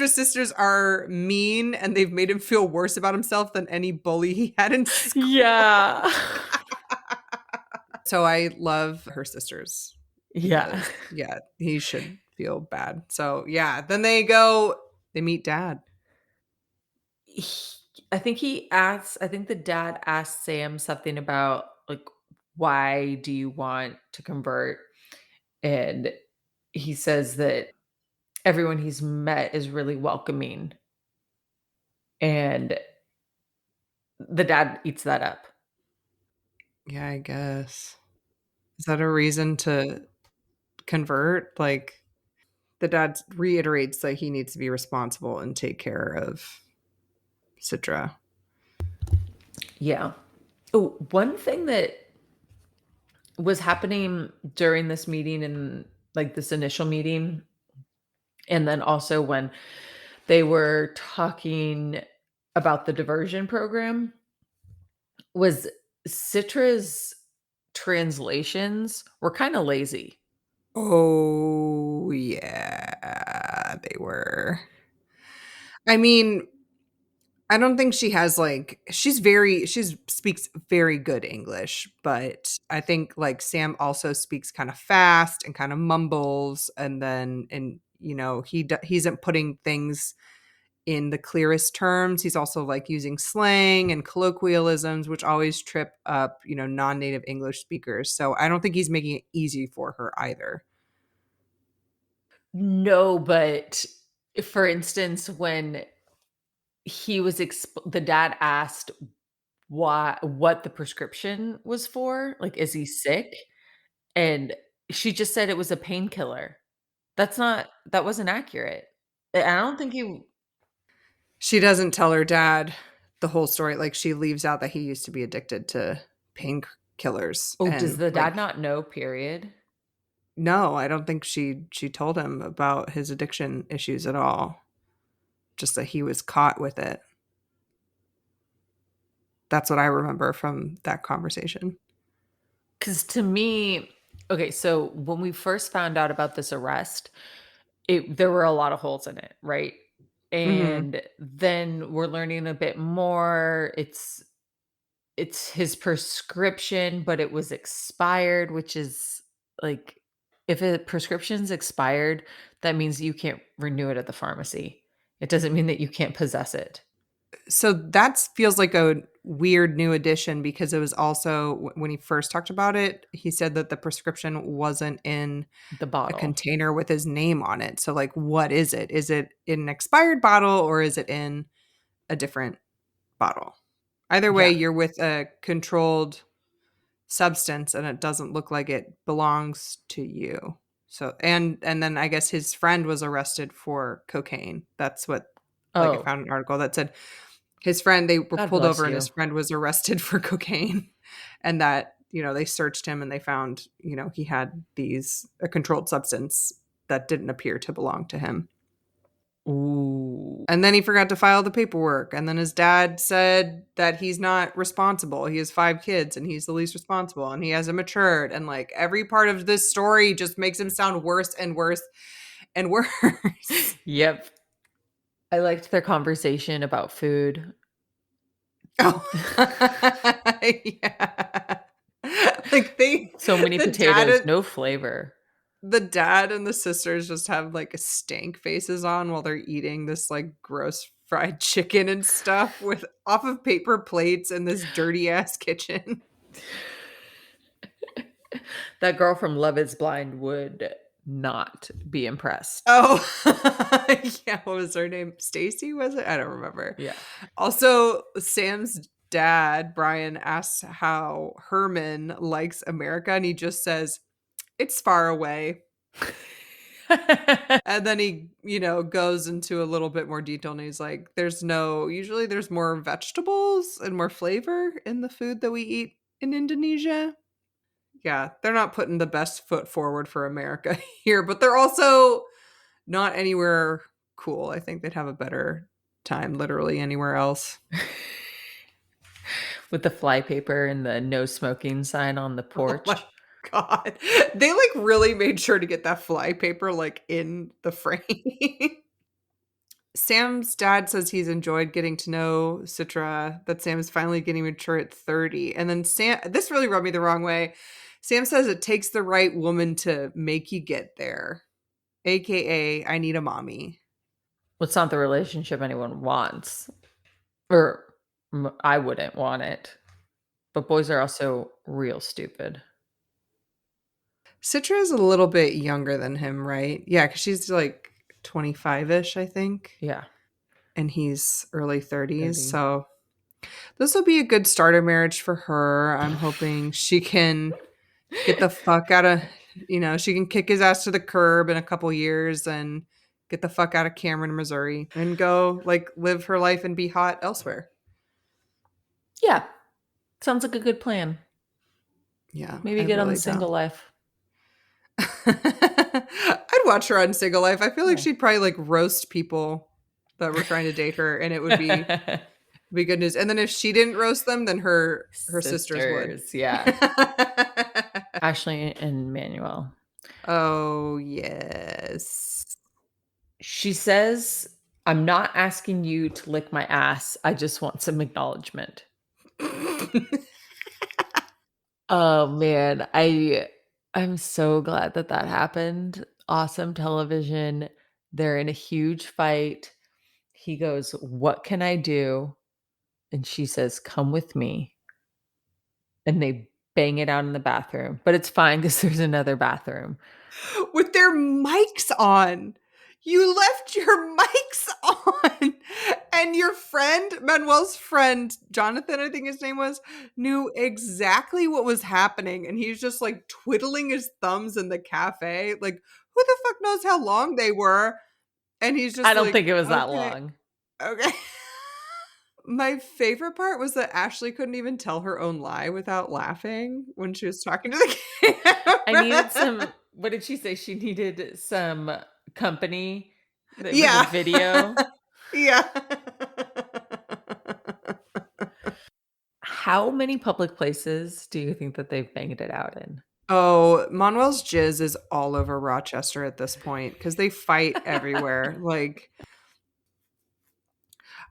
sisters are mean and they've made him feel worse about himself than any bully he had in school. Yeah. So I love her sisters Yeah. because yeah, he should feel bad. So yeah, then they meet dad. He I think the dad asked Sam something about like, why do you want to convert? And he says that everyone he's met is really welcoming. And the dad eats that up. Yeah, I guess. Is that a reason to convert? Like the dad reiterates that he needs to be responsible and take care of Citra. Yeah. Oh, one thing that was happening during this meeting and like this initial meeting, and then also when they were talking about the diversion program, was Citra's translations were kind of lazy. Oh, yeah, they were. I mean, I don't think she has like she speaks very good English, but I think like Sam also speaks kind of fast and kind of mumbles and then and he isn't putting things in the clearest terms. He's also like using slang and colloquialisms which always trip up, non-native English speakers. So I don't think he's making it easy for her either. No, but for instance, when the dad asked what the prescription was for, like, is he sick? And she just said it was a painkiller. That wasn't accurate. I don't think he She doesn't tell her dad the whole story. Like she leaves out that he used to be addicted to painkillers Oh, does and the like dad not know, period? no, I don't think she told him about his addiction issues at all. Just that he was caught with it. That's what I remember from that conversation. 'Cause to me okay, so when we first found out about this arrest, there were a lot of holes in it, right? Mhm. And then we're learning a bit more. It's his prescription, but it was expired, which is like if a prescription's expired, that means you can't renew it at the pharmacy. It doesn't mean that you can't possess it. So that feels like a weird new addition because it was also when he first talked about it, he said that the prescription wasn't in The a bottle. container with his name on it. So like what is it? Is it in an expired bottle or is it in a different bottle? Either way, Yeah. you're with a controlled substance and it doesn't look like it belongs to you. So and then I guess his friend was arrested for cocaine. That's what like I Oh, found an article that said his friend they were God pulled bless over and his you. friend was arrested for cocaine and that, they searched him and they found, he had a controlled substance that didn't appear to belong to him. Ooh. And then he forgot to file the paperwork. And then his dad said that he's not responsible. He has 5 kids and he's the least responsible and he hasn't matured. And like every part of this story just makes him sound worse and worse and worse. Yep. I liked their conversation about food. Oh, yeah. Like So many the dad, potatoes, no flavor. the dad and the sisters just have like stank faces on while they're eating this like gross fried chicken and stuff with off of paper plates in this dirty ass kitchen. That girl from Love Is Blind would not be impressed. Oh, yeah. What was her name? Stacy, was it? I don't remember. Yeah. Also, Sam's dad, Brian, asks how Herman likes America, and he just says, it's far away. And then he, goes into a little bit more detail and he's like, usually there's more vegetables and more flavor in the food that we eat in Indonesia. Yeah, they're not putting the best foot forward for America here, but they're also not anywhere cool. I think they'd have a better time literally anywhere else. With the flypaper and the no smoking sign on the Oh my porch. God. They really made sure to get that flypaper in the frame. Sam's dad says he's enjoyed getting to know Citra, that Sam is finally getting mature at 30. And then this really rubbed me the wrong way. Sam says it takes the right woman to make you get there. AKA, I need a mommy. Well, it's not the relationship anyone wants. Or I wouldn't want it. But boys are also real stupid. Citra is a little bit younger than him, right? Yeah, because she's 25-ish, I think. Yeah. And he's early 30s. 30. So this will be a good starter marriage for her. I'm hoping she can get the fuck out of, she can kick his ass to the curb in a couple years and get the fuck out of Cameron, Missouri and go live her life and be hot elsewhere. Yeah. Sounds like a good plan. Yeah. Maybe get on the single life. I'd watch her on Single Life. I feel like Yeah. she'd probably roast people that were trying to date her and it would be good news. And then if she didn't roast them, then her sisters would. Yeah. Ashley and Manuel. Oh, yes. She says, I'm not asking you to lick my ass. I just want some acknowledgement. Oh, man. I'm so glad that happened. Awesome television. They're in a huge fight. He goes, what can I do? And she says, come with me. And they bang it out in the bathroom. But it's fine because there's another bathroom. With their mics on. You left your mics on. And your friend, Manuel's friend, Jonathan, I think his name was, knew exactly what was happening. And he's just twiddling his thumbs in the cafe. Who the fuck knows how long they were? And he's just I don't think it was that okay, long. okay. My favorite part was that Ashley couldn't even tell her own lie without laughing when she was talking to the camera. I needed some, what did she say? She needed some company with Yeah. a video. Yeah. How many public places do you think that they've banged it out in? Oh, Manuel's jizz is all over Rochester at this point because they fight everywhere.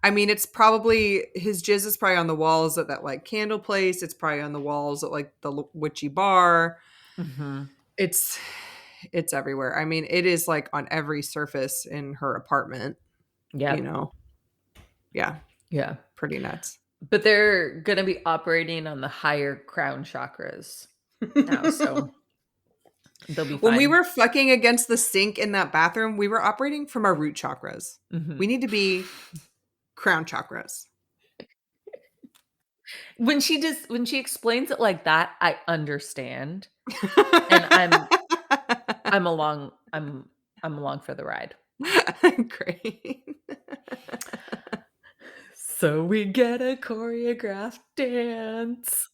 I mean, it's probably his jizz is probably on the walls at that candle place. It's probably on the walls at the witchy bar. Mm-hmm. It's everywhere. I mean, it is on every surface in her apartment. Yeah. Yeah. Yeah. Pretty nuts. But they're going to be operating on the higher crown chakras now, so they'll be fine. When we were fucking against the sink in that bathroom, we were operating from our root chakras. Mm-hmm. We need to be crown chakras. When she explains it like that, I understand. And I'm along for the ride. Great. So we get a choreographed dance.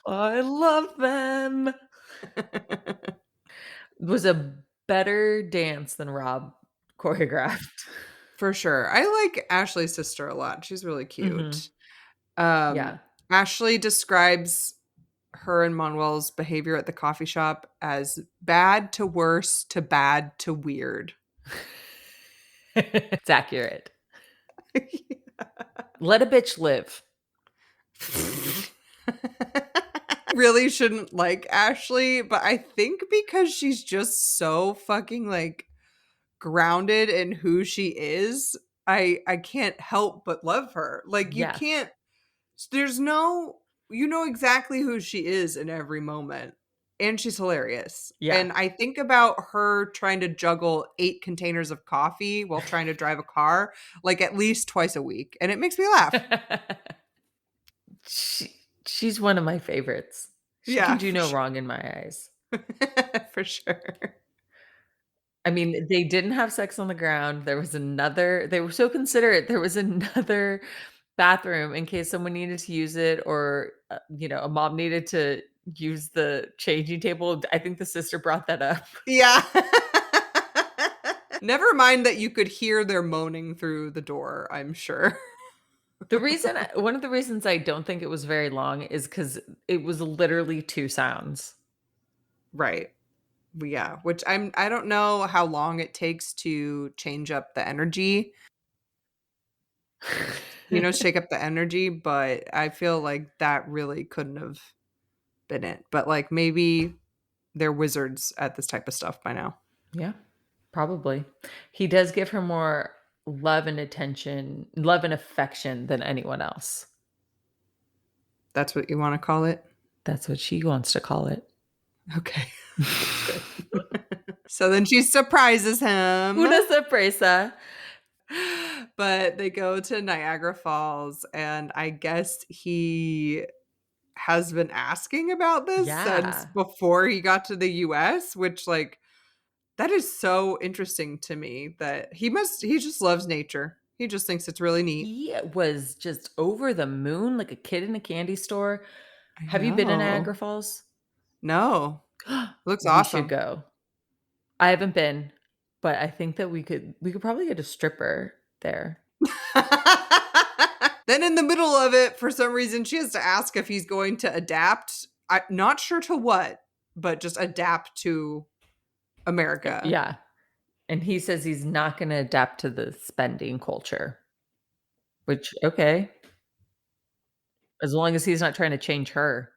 I love them. It was a better dance than Rob choreographed. For sure. I like Ashley's sister a lot. She's really cute. Mm-hmm. Yeah. Ashley describes her and Manuel's behavior at the coffee shop as bad to worse to bad to weird. It's accurate. Let a bitch live. Really shouldn't like Ashley, but I think because she's just so fucking grounded in who she is, I can't help but love her. You can't, there's no, exactly who she is in every moment. and she's hilarious. Yeah. And I think about her trying to juggle 8 containers of coffee while trying to drive a car, like, at least twice a week, and it makes me laugh. She she's one of my favorites. She can Yeah, do for no sure. wrong in my eyes. For sure. I mean, they didn't have sex on the ground. There was another they were so considerate. There was another bathroom in case someone needed to use it or, a mom needed to use the changing table. I think the sister brought that up. Yeah. Never mind that you could hear their moaning through the door, I'm sure. One of the reasons I don't think it was very long is because it was literally 2 sounds. Right. Yeah, which I don't know how long it takes to change up the energy, shake up the energy, but I feel like that really couldn't have been it. But, like, maybe they're wizards at this type of stuff by now. Yeah, probably. He does give her more love and affection than anyone else. That's what you wanna call it? That's what she wants to call it. Okay. Good. So then she surprises him. Una sorpresa. But they go to Niagara Falls, and I guess he has been asking about this since Yeah. before he got to the US, which, like, that is so interesting to me that he just loves nature. He just thinks it's really neat. He was just over the moon like a kid in a candy store. I Have you been in know. Niagara Falls? No. Looks We should awesome. go. I haven't been, but I think that we could probably get a stripper there. Then in the middle of it, for some reason, she has to ask if he's going to adapt. I'm not sure to what, but just adapt to America. Yeah. And he says he's not gonna adapt to the spending culture, which, okay, as long as he's not trying to change her.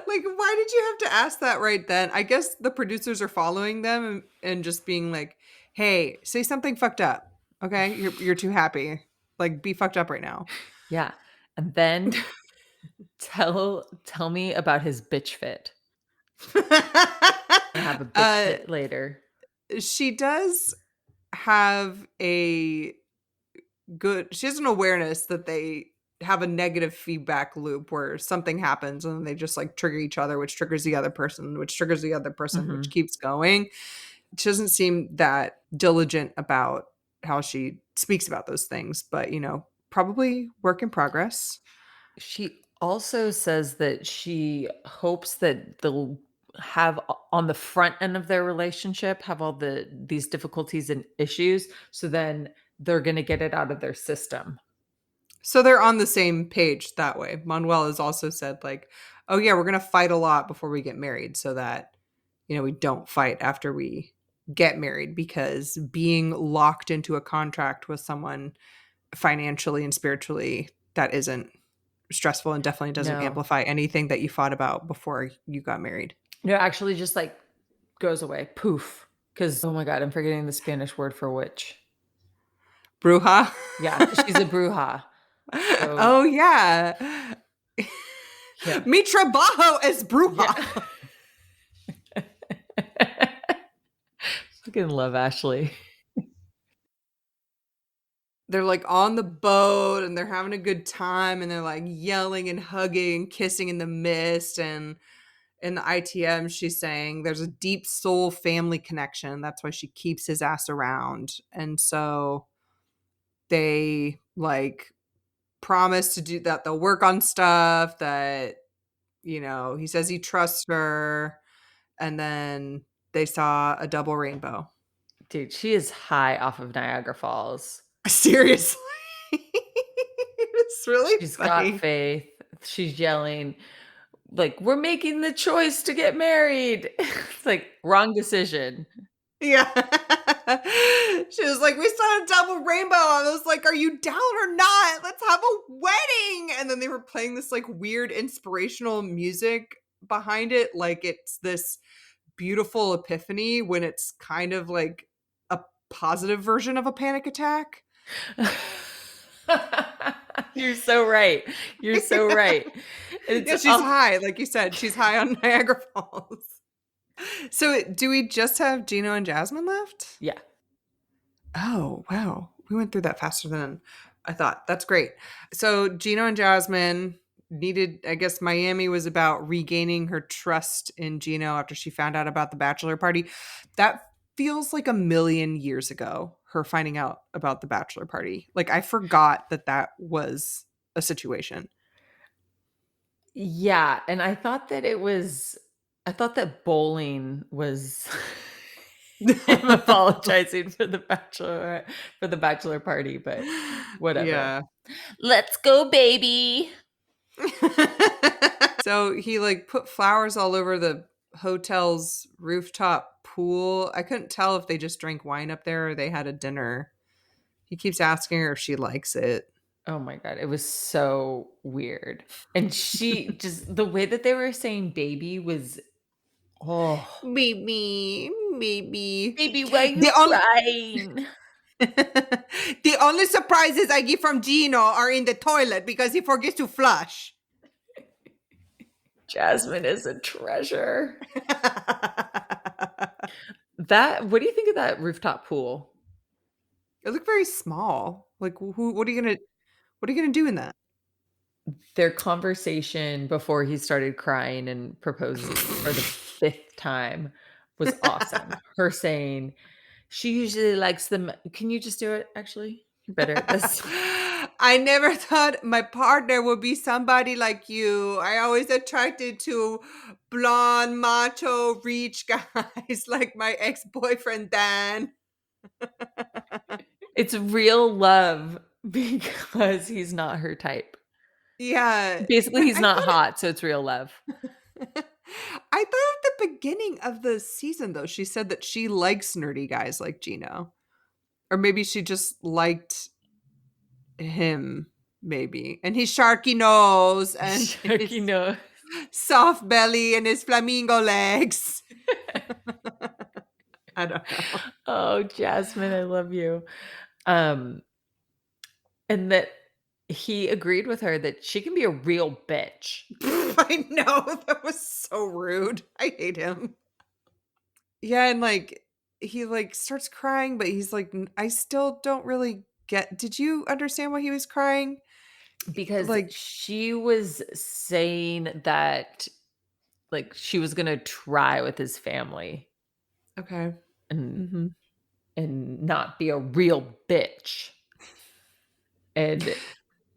Like, why did you have to ask that right then? I guess the producers are following them and just being like, "Hey, say something fucked up. Okay? You're too happy. Like, be fucked up right now." Yeah. And then tell me about his bitch fit. I have a bitch uh, fit later. she does have a she has an awareness that they have a negative feedback loop where something happens and they just, like, trigger each other, which triggers the other person, which triggers the other person, which Mhm. keeps going. She doesn't seem that diligent about how she speaks about those things, but, probably work in progress. She also says that she hopes that they'll have on the front end of their relationship, have all these difficulties and issues, so then they're gonna get it out of their system. So they're on the same page that way. Manuel has also said, like, "Oh, yeah, we're gonna fight a lot before we get married so that, we don't fight after we get married, because being locked into a contract with someone financially and spiritually, that isn't stressful and definitely doesn't No. amplify anything that you fought about before you got married." No, actually just, like, goes away, poof. Because oh my god, I'm forgetting the Spanish word for witch. Bruja? Yeah, she's a bruja. So, Oh, yeah. yeah. Mi trabajo es Yeah. bruja. Fucking love Ashley. They're, like, on the boat, and they're having a good time, and they're, like, yelling and hugging and kissing in the mist, and in the ITM, she's saying there's a deep soul family connection, that's why she keeps his ass around, and so they, like, promise to do that, they'll work on stuff that, he says he trusts her, and then they saw a double rainbow. Dude, she is high off of Niagara Falls. Seriously. It's really She's got funny. faith. She's yelling, like, "We're making the choice to get married." It's like, wrong decision. Yeah. She was like, "We saw a double rainbow." I was like, "Are you down or not? Let's have a wedding." And then they were playing this, like, weird inspirational music behind it, like it's this beautiful epiphany when it's kind of like a positive version of a panic attack. You're so right. You're so right. It's Yeah, she's high, like you said. She's high on Niagara Falls. So, do we just have Gino and Jasmine left? yeah. Oh, wow. We went through that faster than I thought. That's great. So, Gino and Jasmine needed, I guess Miami was about regaining her trust in Gino after she found out about the bachelor party. That feels like a million years ago, her finding out about the bachelor party. Like, I forgot that that was a situation. Yeah, and I thought that bowling was him apologizing for the bachelor party, but whatever. Yeah. "Let's go, baby." So he like put flowers all over the hotel's rooftop pool. I couldn't tell if they just drank wine up there or they had a dinner. He keeps asking her if she likes it. Oh my god, it was so weird. And she just the way that they were saying baby was oh, Baby, baby. "Baby, why are you The only crying?" the only surprises I get from Gino are in the toilet because he forgets to flush. Jasmine is a treasure. That what do you think of that rooftop pool? It looked very small. Like who what are you gonna do in that? Their conversation before he started crying and proposing for the 5th time was awesome. Her saying, "She usually likes them." Can you just do it, actually? You're better at this. I never thought my partner would be somebody like you. I always attracted to blonde, macho, rich guys like my ex-boyfriend Dan. It's real love because he's not her type. Yeah, Basically, but he's not hot, so it's real love. I thought at the beginning of the season though, she said that she likes nerdy guys like Gino. Or maybe she just liked him, maybe. And his sharky nose and Chucky his knows. soft belly and his flamingo legs. I don't know. Oh, Jasmine, I love you. Um, and that he agreed with her that she can be a real bitch. I know. That was so rude. I hate him. Yeah, and like he like starts crying, but he's like, I still don't really get. Did you understand why he was crying? Because Like, she was saying that, like, she was gonna try with his family okay. and Hmm. not be a real bitch, and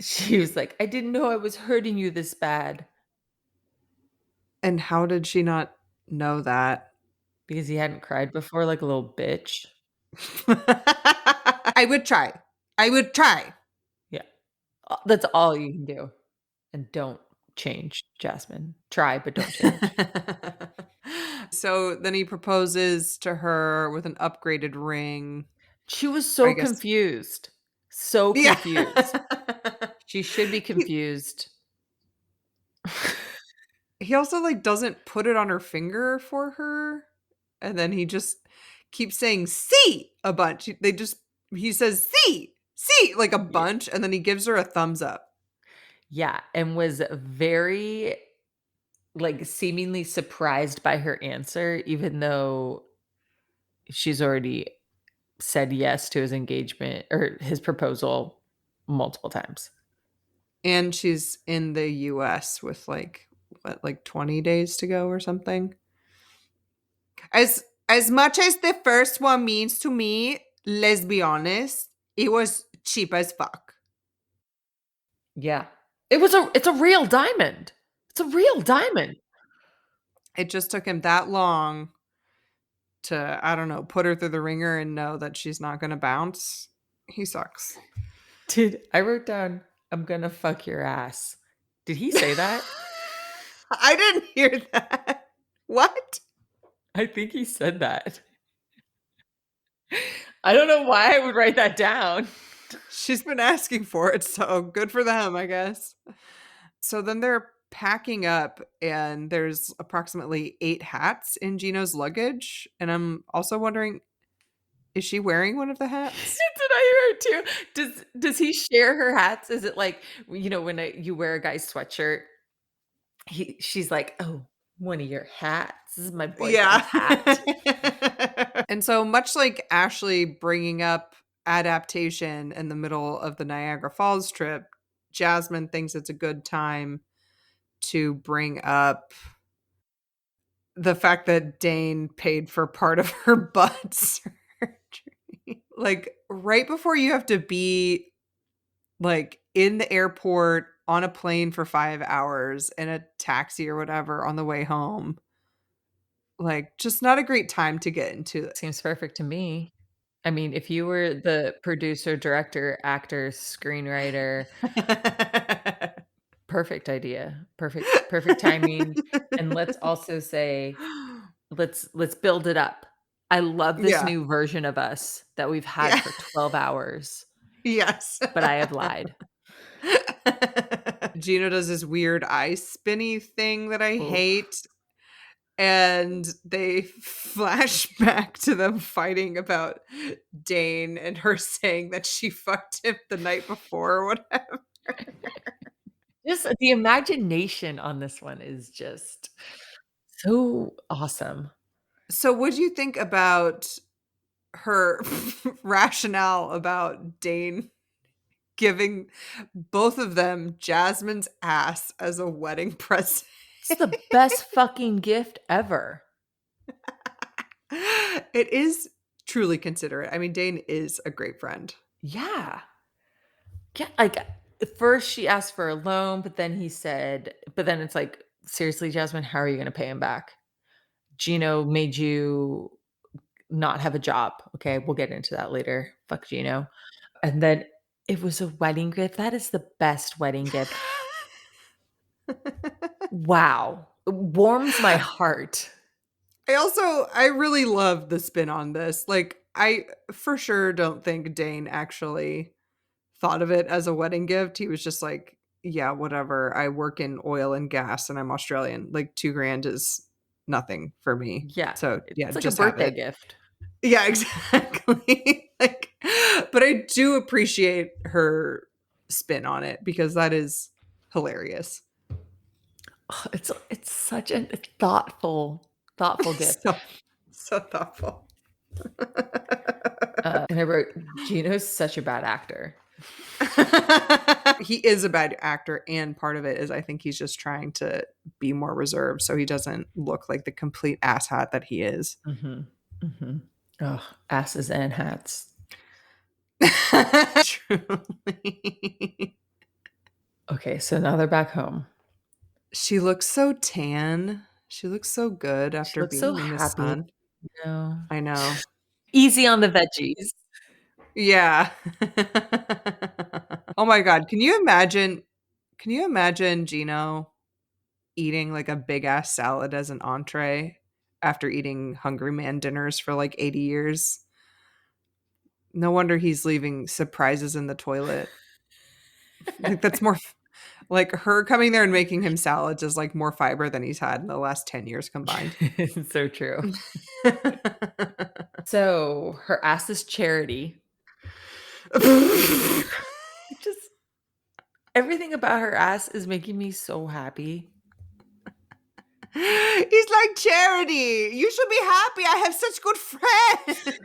she was like, "I didn't know I was hurting you this bad," And how did she not know that? because he hadn't cried before like a little bitch. I would try. I would try. Yeah. That's all you can do, and don't change, Jasmine. Try, but don't change. So then he proposes to her with an upgraded ring. She was I so guess. confused. So Yeah. confused. She should be confused. He also like doesn't put it on her finger for her. And then he just keeps saying see a bunch. He says see like a Yeah. bunch and then he gives her a thumbs up. Yeah, and was very, like, seemingly surprised by her answer, even though she's already said yes to his engagement or his proposal multiple times. And she's in the US with like what, like 20 days to go or something. As much as the first one means to me, let's be honest, it was cheap as fuck. Yeah. It's a real diamond. It's a real diamond. It just took him that long to, I don't know, put her through the ringer and know that she's not going to bounce. He sucks. Dude, I wrote down, "I'm gonna fuck your ass." Did he say that? I didn't hear that. What? I think he said that. I don't know why I would write that down. She's been asking for it, so good for them, I guess. So then they're packing up, and there's approximately 8 hats in Gino's luggage. And I'm also wondering, Is she wearing one of the hats? That's what I heard too. Does he share her hats? Is it like, when you wear a guy's sweatshirt, she's like, "Oh, one of your hats. This is my Yeah. boyfriend's hat." And so much like Ashley bringing up adaptation in the middle of the Niagara Falls trip, Jasmine thinks it's a good time to bring up the fact that Dane paid for part of her butt surgery. Like, right before you have to be, like, in the airport, on a plane for 5 hours, in a taxi or whatever on the way home. Like, just not a great time to get into it. Seems perfect to me. I mean, if you were the producer, director, actor, screenwriter, perfect idea. Perfect timing, and let's also say, let's build it up. I love this Yeah. new version of us that we've had Yeah. for 12 hours, Yes. but I have lied. Gino does this weird eye spinny thing that I Oof. hate, and they flash back to them fighting about Dane and her saying that she fucked him the night before or whatever. Just the imagination on this one is just so awesome. So what'd you think about her rationale about Dane giving both of them Jasmine's ass as a wedding present? It's the best fucking gift ever. It is truly considerate. I mean, Dane is a great friend. Yeah. Yeah, like, at first she asked for a loan, but then it's like, "Seriously, Jasmine, how are you gonna pay him back? Gino made you not have a job." Okay, we'll get into that later. Fuck Gino. And then it was a wedding gift. That is the best wedding gift. Wow. It warms my heart. I really love the spin on this. Like, I for sure don't think Dane actually thought of it as a wedding gift. He was just like, yeah, whatever. I work in oil and gas and I'm Australian. Like 2 grand is nothing for me. Yeah, So yeah, it's like a just have birthday it. gift. Yeah, exactly. Like, but I do appreciate her spin on it because that is hilarious. Oh, it's such a thoughtful gift. So so thoughtful. And I wrote, "Gino's such a bad actor." He is a bad actor, and part of it is I think he's just trying to be more reserved so he doesn't look like the complete asshat that he is. Mhm, mhm. Ugh, asses and hats. Truly. Okay, so now they're back home. She looks so tan. She looks so good She after looks so being in the happy, sun. you know? I know. Easy on the veggies. Yeah. Oh my god, can you imagine Gino eating, like, a big ass salad as an entree after eating Hungry Man dinners for, like, 80 years? No wonder he's leaving surprises in the toilet. Like, that's more f like, her coming there and making him salads is, like, more fiber than he's had in the last 10 years combined. So true. So, her ass is charity. It just everything about her ass is making me so happy. He's like, "Charity, you should be happy, I have such good friends."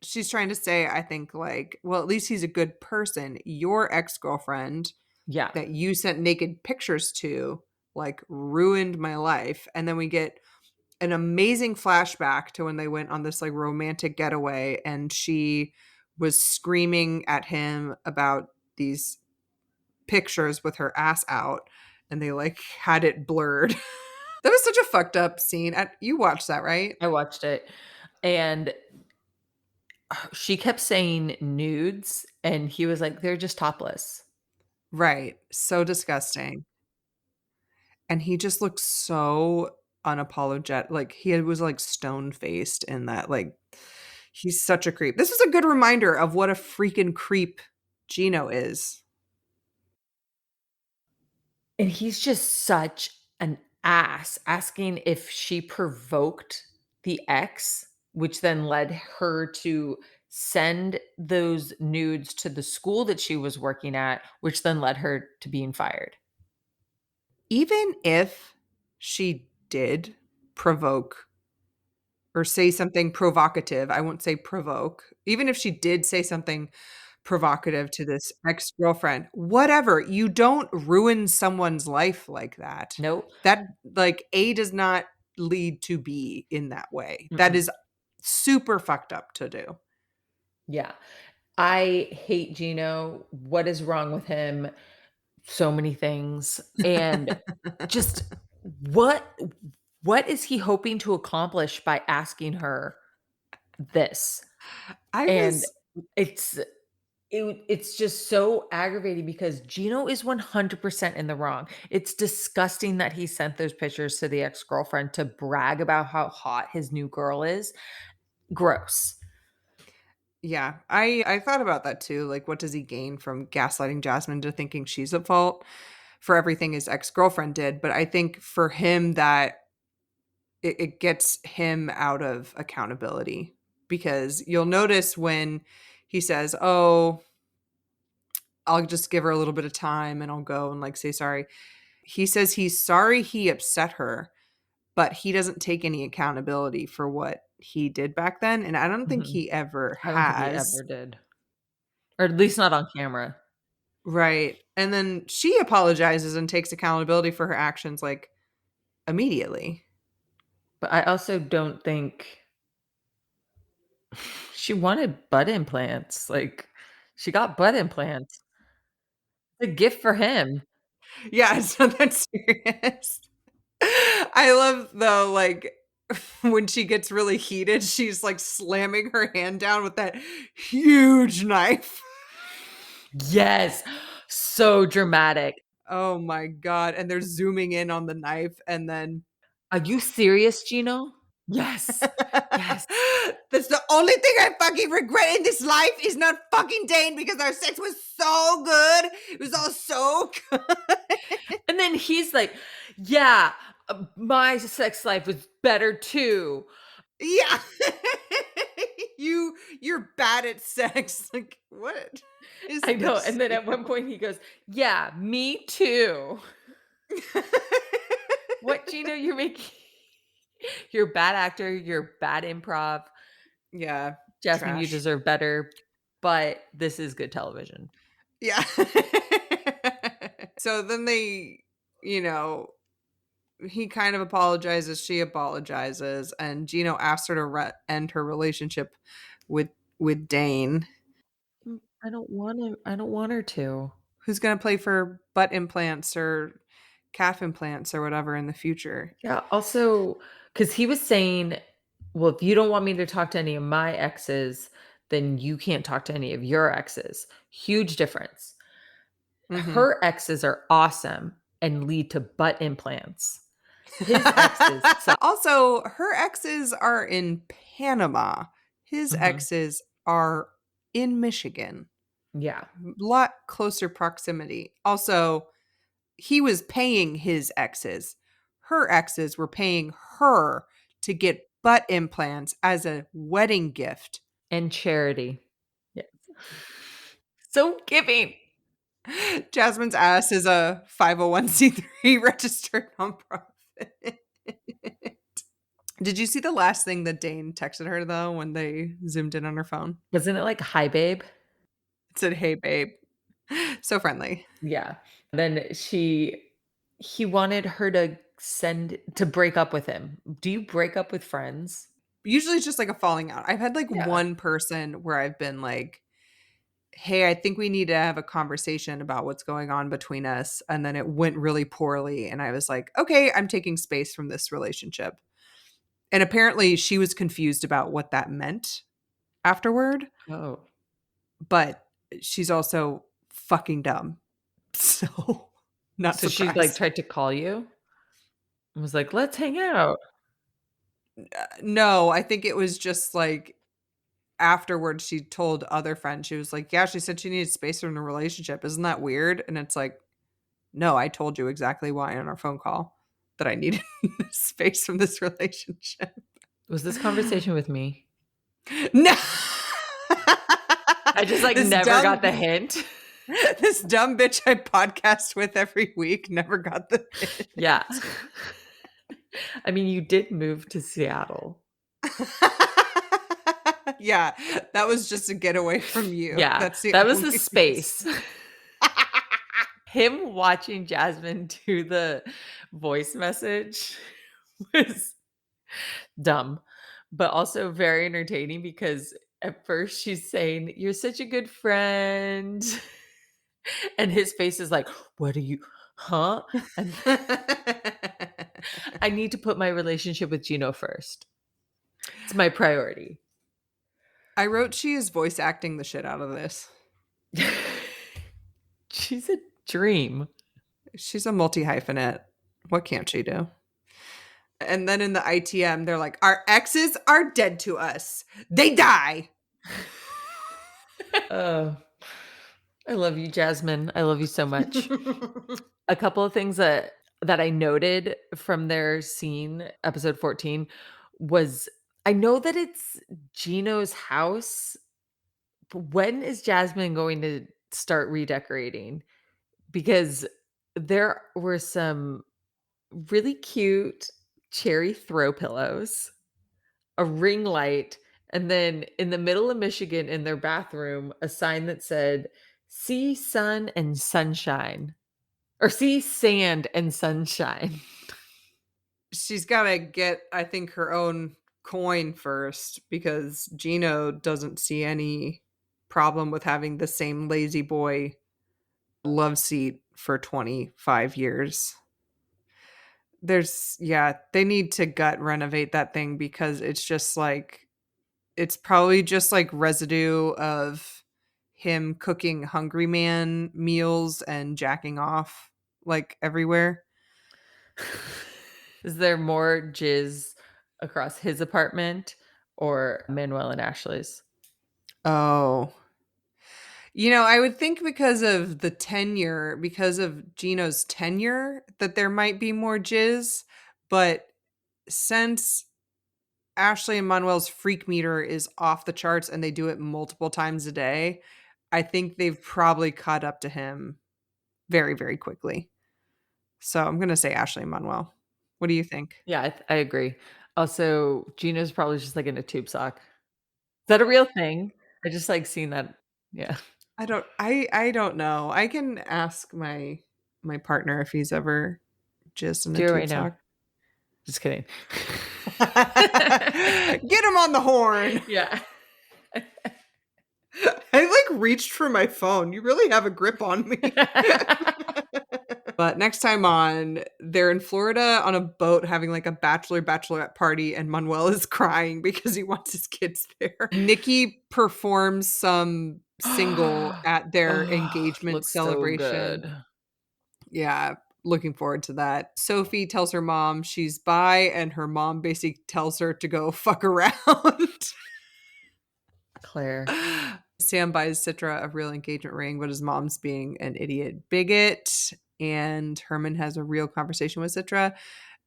She's trying to say, I think, like, well, at least he's a good person. Your ex-girlfriend Yeah. that you sent naked pictures to, like, ruined my life, and then we get an amazing flashback to when they went on this, like, romantic getaway, and she was screaming at him about these pictures with her ass out, and they, like, had it blurred. That was such a fucked up scene. You watched that, right? I watched it, and she kept saying nudes, and he was like, "They're just topless." Right. So disgusting. And he just looked so unapologetic. Like, he was, like, stone-faced in that, like, he's such a creep. This is a good reminder of what a freaking creep Gino is. And he's just such an ass, asking if she provoked the ex which then led her to send those nudes to the school that she was working at, which then led her to being fired. Even if she did provoke or say something provocative, I won't say provoke. Even if she did say something provocative to this ex-girlfriend, whatever, you don't ruin someone's life like that. Nope. That, like, A does not lead to B in that way. That Mm-mm. is super fucked up to do. Yeah. I hate Gino. What is wrong with him? So many things. And just what what is he hoping to accomplish by asking her this? I And was it's it's just so aggravating because Gino is 100% in the wrong. It's disgusting that he sent those pictures to the ex-girlfriend to brag about how hot his new girl is. Gross. Yeah, I thought about that too, like, what does he gain from gaslighting Jasmine to thinking she's at fault for everything his ex-girlfriend did? But I think for him that it gets him out of accountability, because you'll notice when he says, "Oh, I'll just give her a little bit of time and I'll go and, like, say sorry." He says he's sorry he upset her, but he doesn't take any accountability for what he did back then, and I don't think Mhm. he ever I don't think he has. ever did. Or at least not on camera. Right, and then she apologizes and takes accountability for her actions, like, immediately. But I also don't think she wanted butt implants. Like, she got butt implants. A gift for him. Yeah, it's not that serious. I love, though, like, when she gets really heated, she's, like, slamming her hand down with that huge knife. Yes. So dramatic. Oh my god, and they're zooming in on the knife, and then Are you serious, Gino? Yes. Yes. that's the only thing I fucking regret in this life is not fucking Dane, because our sex was so good. It was all so good. And then he's like, "Yeah, my sex life was better too." Yeah. You're bad at sex. Like, what is I know, this, and then you at one know? point he goes, "Yeah, me too." What, Gino? You're making you're a bad actor, you're bad improv. Yeah, Jasmine, you trash. deserve better, but this is good television. Yeah. So then they, you know, he kind of apologizes, she apologizes, and Gino asks her to end her relationship with Dane, I don't want her to. who's going to play for butt implants or calf implants or whatever in the future. Yeah, also, because he was saying, "Well, if you don't want me to talk to any of my exes, then you can't talk to any of your exes." Huge difference. Mhm. Her exes are awesome and lead to butt implants. His exes suck. Also, her exes are in Panama. His Mhm. exes are in Michigan. Yeah, Lot closer proximity. Also, he was paying his exes. Her exes were paying her to get butt implants as a wedding gift. and charity. Yes. So giving. Jasmine's ass is a 501c3 registered nonprofit. Did you see the last thing that Dane texted her, though, when they zoomed in on her phone? Wasn't it like, "Hi, babe"? It said, "Hey, babe." So friendly. Yeah. Then he wanted her to break up with him. Do you break up with friends? Usually it's just like a falling out. I've had like Yeah. one person where I've been like, "Hey, I think we need to have a conversation about what's going on between us." And then it went really poorly. And I was like, "Okay, I'm taking space from this relationship." And apparently she was confused about what that meant afterward, Oh. but she's also fucking dumb. So, not So she, like, surprised. tried to call you and was like, "Let's hang out." No, I think it was just like afterwards she told other friends, she was like, "Yeah, she said she needed space from the relationship. Isn't that weird?" And it's like, "No, I told you exactly why on our phone call, that I needed space from this relationship." Was this conversation with me? No. I just, like, This never got dumb the hint. this dumb bitch I podcast with every week never got the hint. Yeah. I mean, you did move to Seattle. Yeah, that was just a getaway from you. Yeah, That's the that was the only reason. space. Him watching Jasmine do the voice message was dumb, but also very entertaining because at first she's saying, "You're such a good friend." And his face is like, "What are you huh?" And I need to put my relationship with Gino first. It's my priority. I wrote she is voice acting the shit out of this. She's a dream. She's a multi-hyphenate. What can't she do? And then in the ITM, they're like, our exes are dead to us. They die. Oh, I love you, Jasmine. I love you so much. A couple of things that I noted from their scene, episode 14, was I know that it's Gino's house, but when is Jasmine going to start redecorating? Because there were some really cute cherry throw pillows, a ring light, and then in the middle of Michigan in their bathroom, a sign that said, "See sun and sunshine." Or see sand and sunshine. She's got to get, I think, her own coin first because Gino doesn't see any problem with having the same lazy boy love seat for 25 years. They need to gut renovate that thing because it's just like, it's probably just like residue of him cooking Hungry Man meals and jacking off like everywhere. Is there more jizz across his apartment or Manuel and Ashley's? Oh, I would think because of Gino's tenure, that there might be more jizz. But since Ashley and Manuel's freak meter is off the charts and they do it multiple times a day, I think they've probably caught up to him very, very quickly. So I'm going to say Ashley and Manuel. What do you think? Yeah, I agree. Also, Gino's probably just like in a tube sock. Is that a real thing? I just like seeing that. Yeah. I don't know. I can ask my partner if he's ever jizzed in a Do it tube right now. sock. Just kidding. Get him on the horn. Yeah. I like reached for my phone. You really have a grip on me. But next time on, they're in Florida on a boat having like a bachelorette party, and Manuel is crying because he wants his kids there. Nikki performs some single at their Oh, engagement looks so celebration. good. Yeah, looking forward to that. Sophie tells her mom she's bi, and her mom basically tells her to go fuck around. Claire. Sam buys Citra a real engagement ring, but his mom's being an idiot bigot. And Herman has a real conversation with Citra.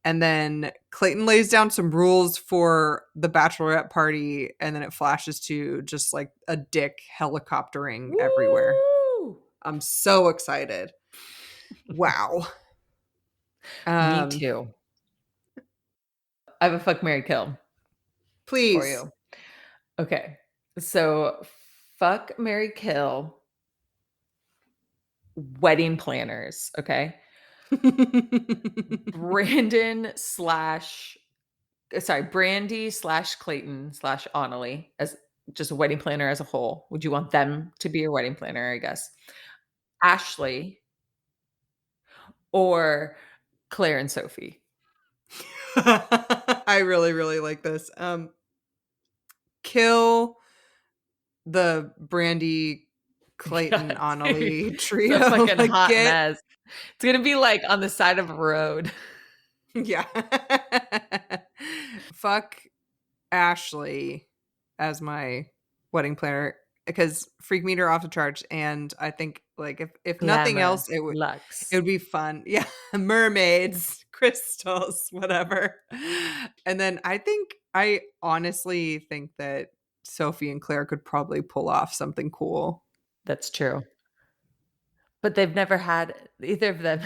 And then Clayton lays down some rules for the bachelorette party. And then it flashes to just like a dick helicoptering everywhere. Woo! I'm so excited. Wow. Me too. I have a fuck, marry, kill for Please. you. Okay. So fuck, marry, kill wedding planners. Okay. Brandy slash Clayton slash Anali as just a wedding planner as a whole. Would you want them to be your wedding planner, I guess? Ashley or Claire and Sophie? I really, really like this. Kill the Brandy, Clayton, Yeah, Anali it's trio. a fucking Like, hot mess. It's gonna be like on the side of a road. yeah. Fuck Ashley as my wedding planner because freak meter off the charts, and I think like if nothing Glamour, else, it luxe. would be fun. Yeah, mermaids, crystals, whatever. And then I honestly think that Sophie and Claire could probably pull off something cool. That's true. But they've never had either of them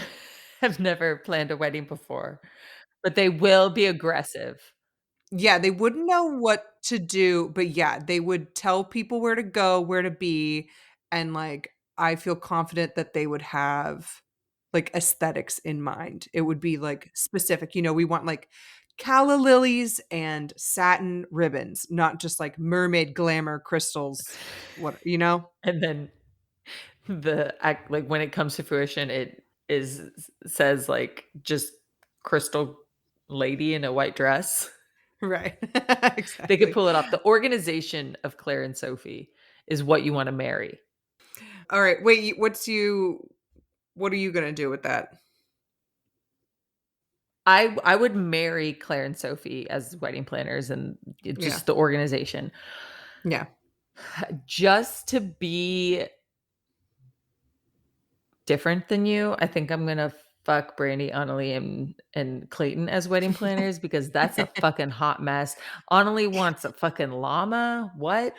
have never planned a wedding before, but they will be aggressive. Yeah, they wouldn't know what to do, but yeah, they would tell people where to go, where to be, and, like, I feel confident that they would have, like, aesthetics in mind. It would be, like, specific, we want, like, calla lilies and satin ribbons, not just, like, mermaid glamour crystals, what you know? And then the act like, when it comes to fruition, it says, like, just crystal lady in a white dress. Right. They could Exactly. pull it off. The organization of Claire and Sophie is what you wanna marry. Alright, wait, what are you gonna do with that? I would marry Claire and Sophie as wedding planners and Yeah. just the organization. Yeah. Just to be different than you, I think I'm gonna fuck Brandy, Anali, and Clayton as wedding planners because that's a fucking hot mess. Anali wants a fucking llama, what?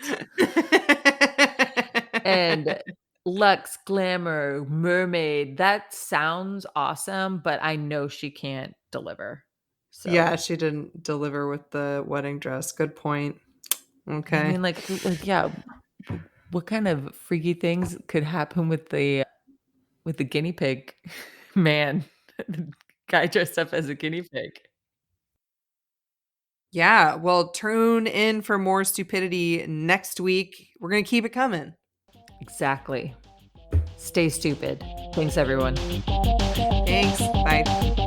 And luxe, glamour, mermaid, that sounds awesome, but I know she can't deliver. So, Yeah, she didn't deliver with the wedding dress. Good point. I Okay. mean, yeah, what kind of freaky things could happen with the guinea pig man? The guy dressed up as a guinea pig. Yeah, well, tune in for more stupidity next week. We're gonna keep it coming. Exactly. Stay stupid. Thanks, everyone. Thanks. Bye.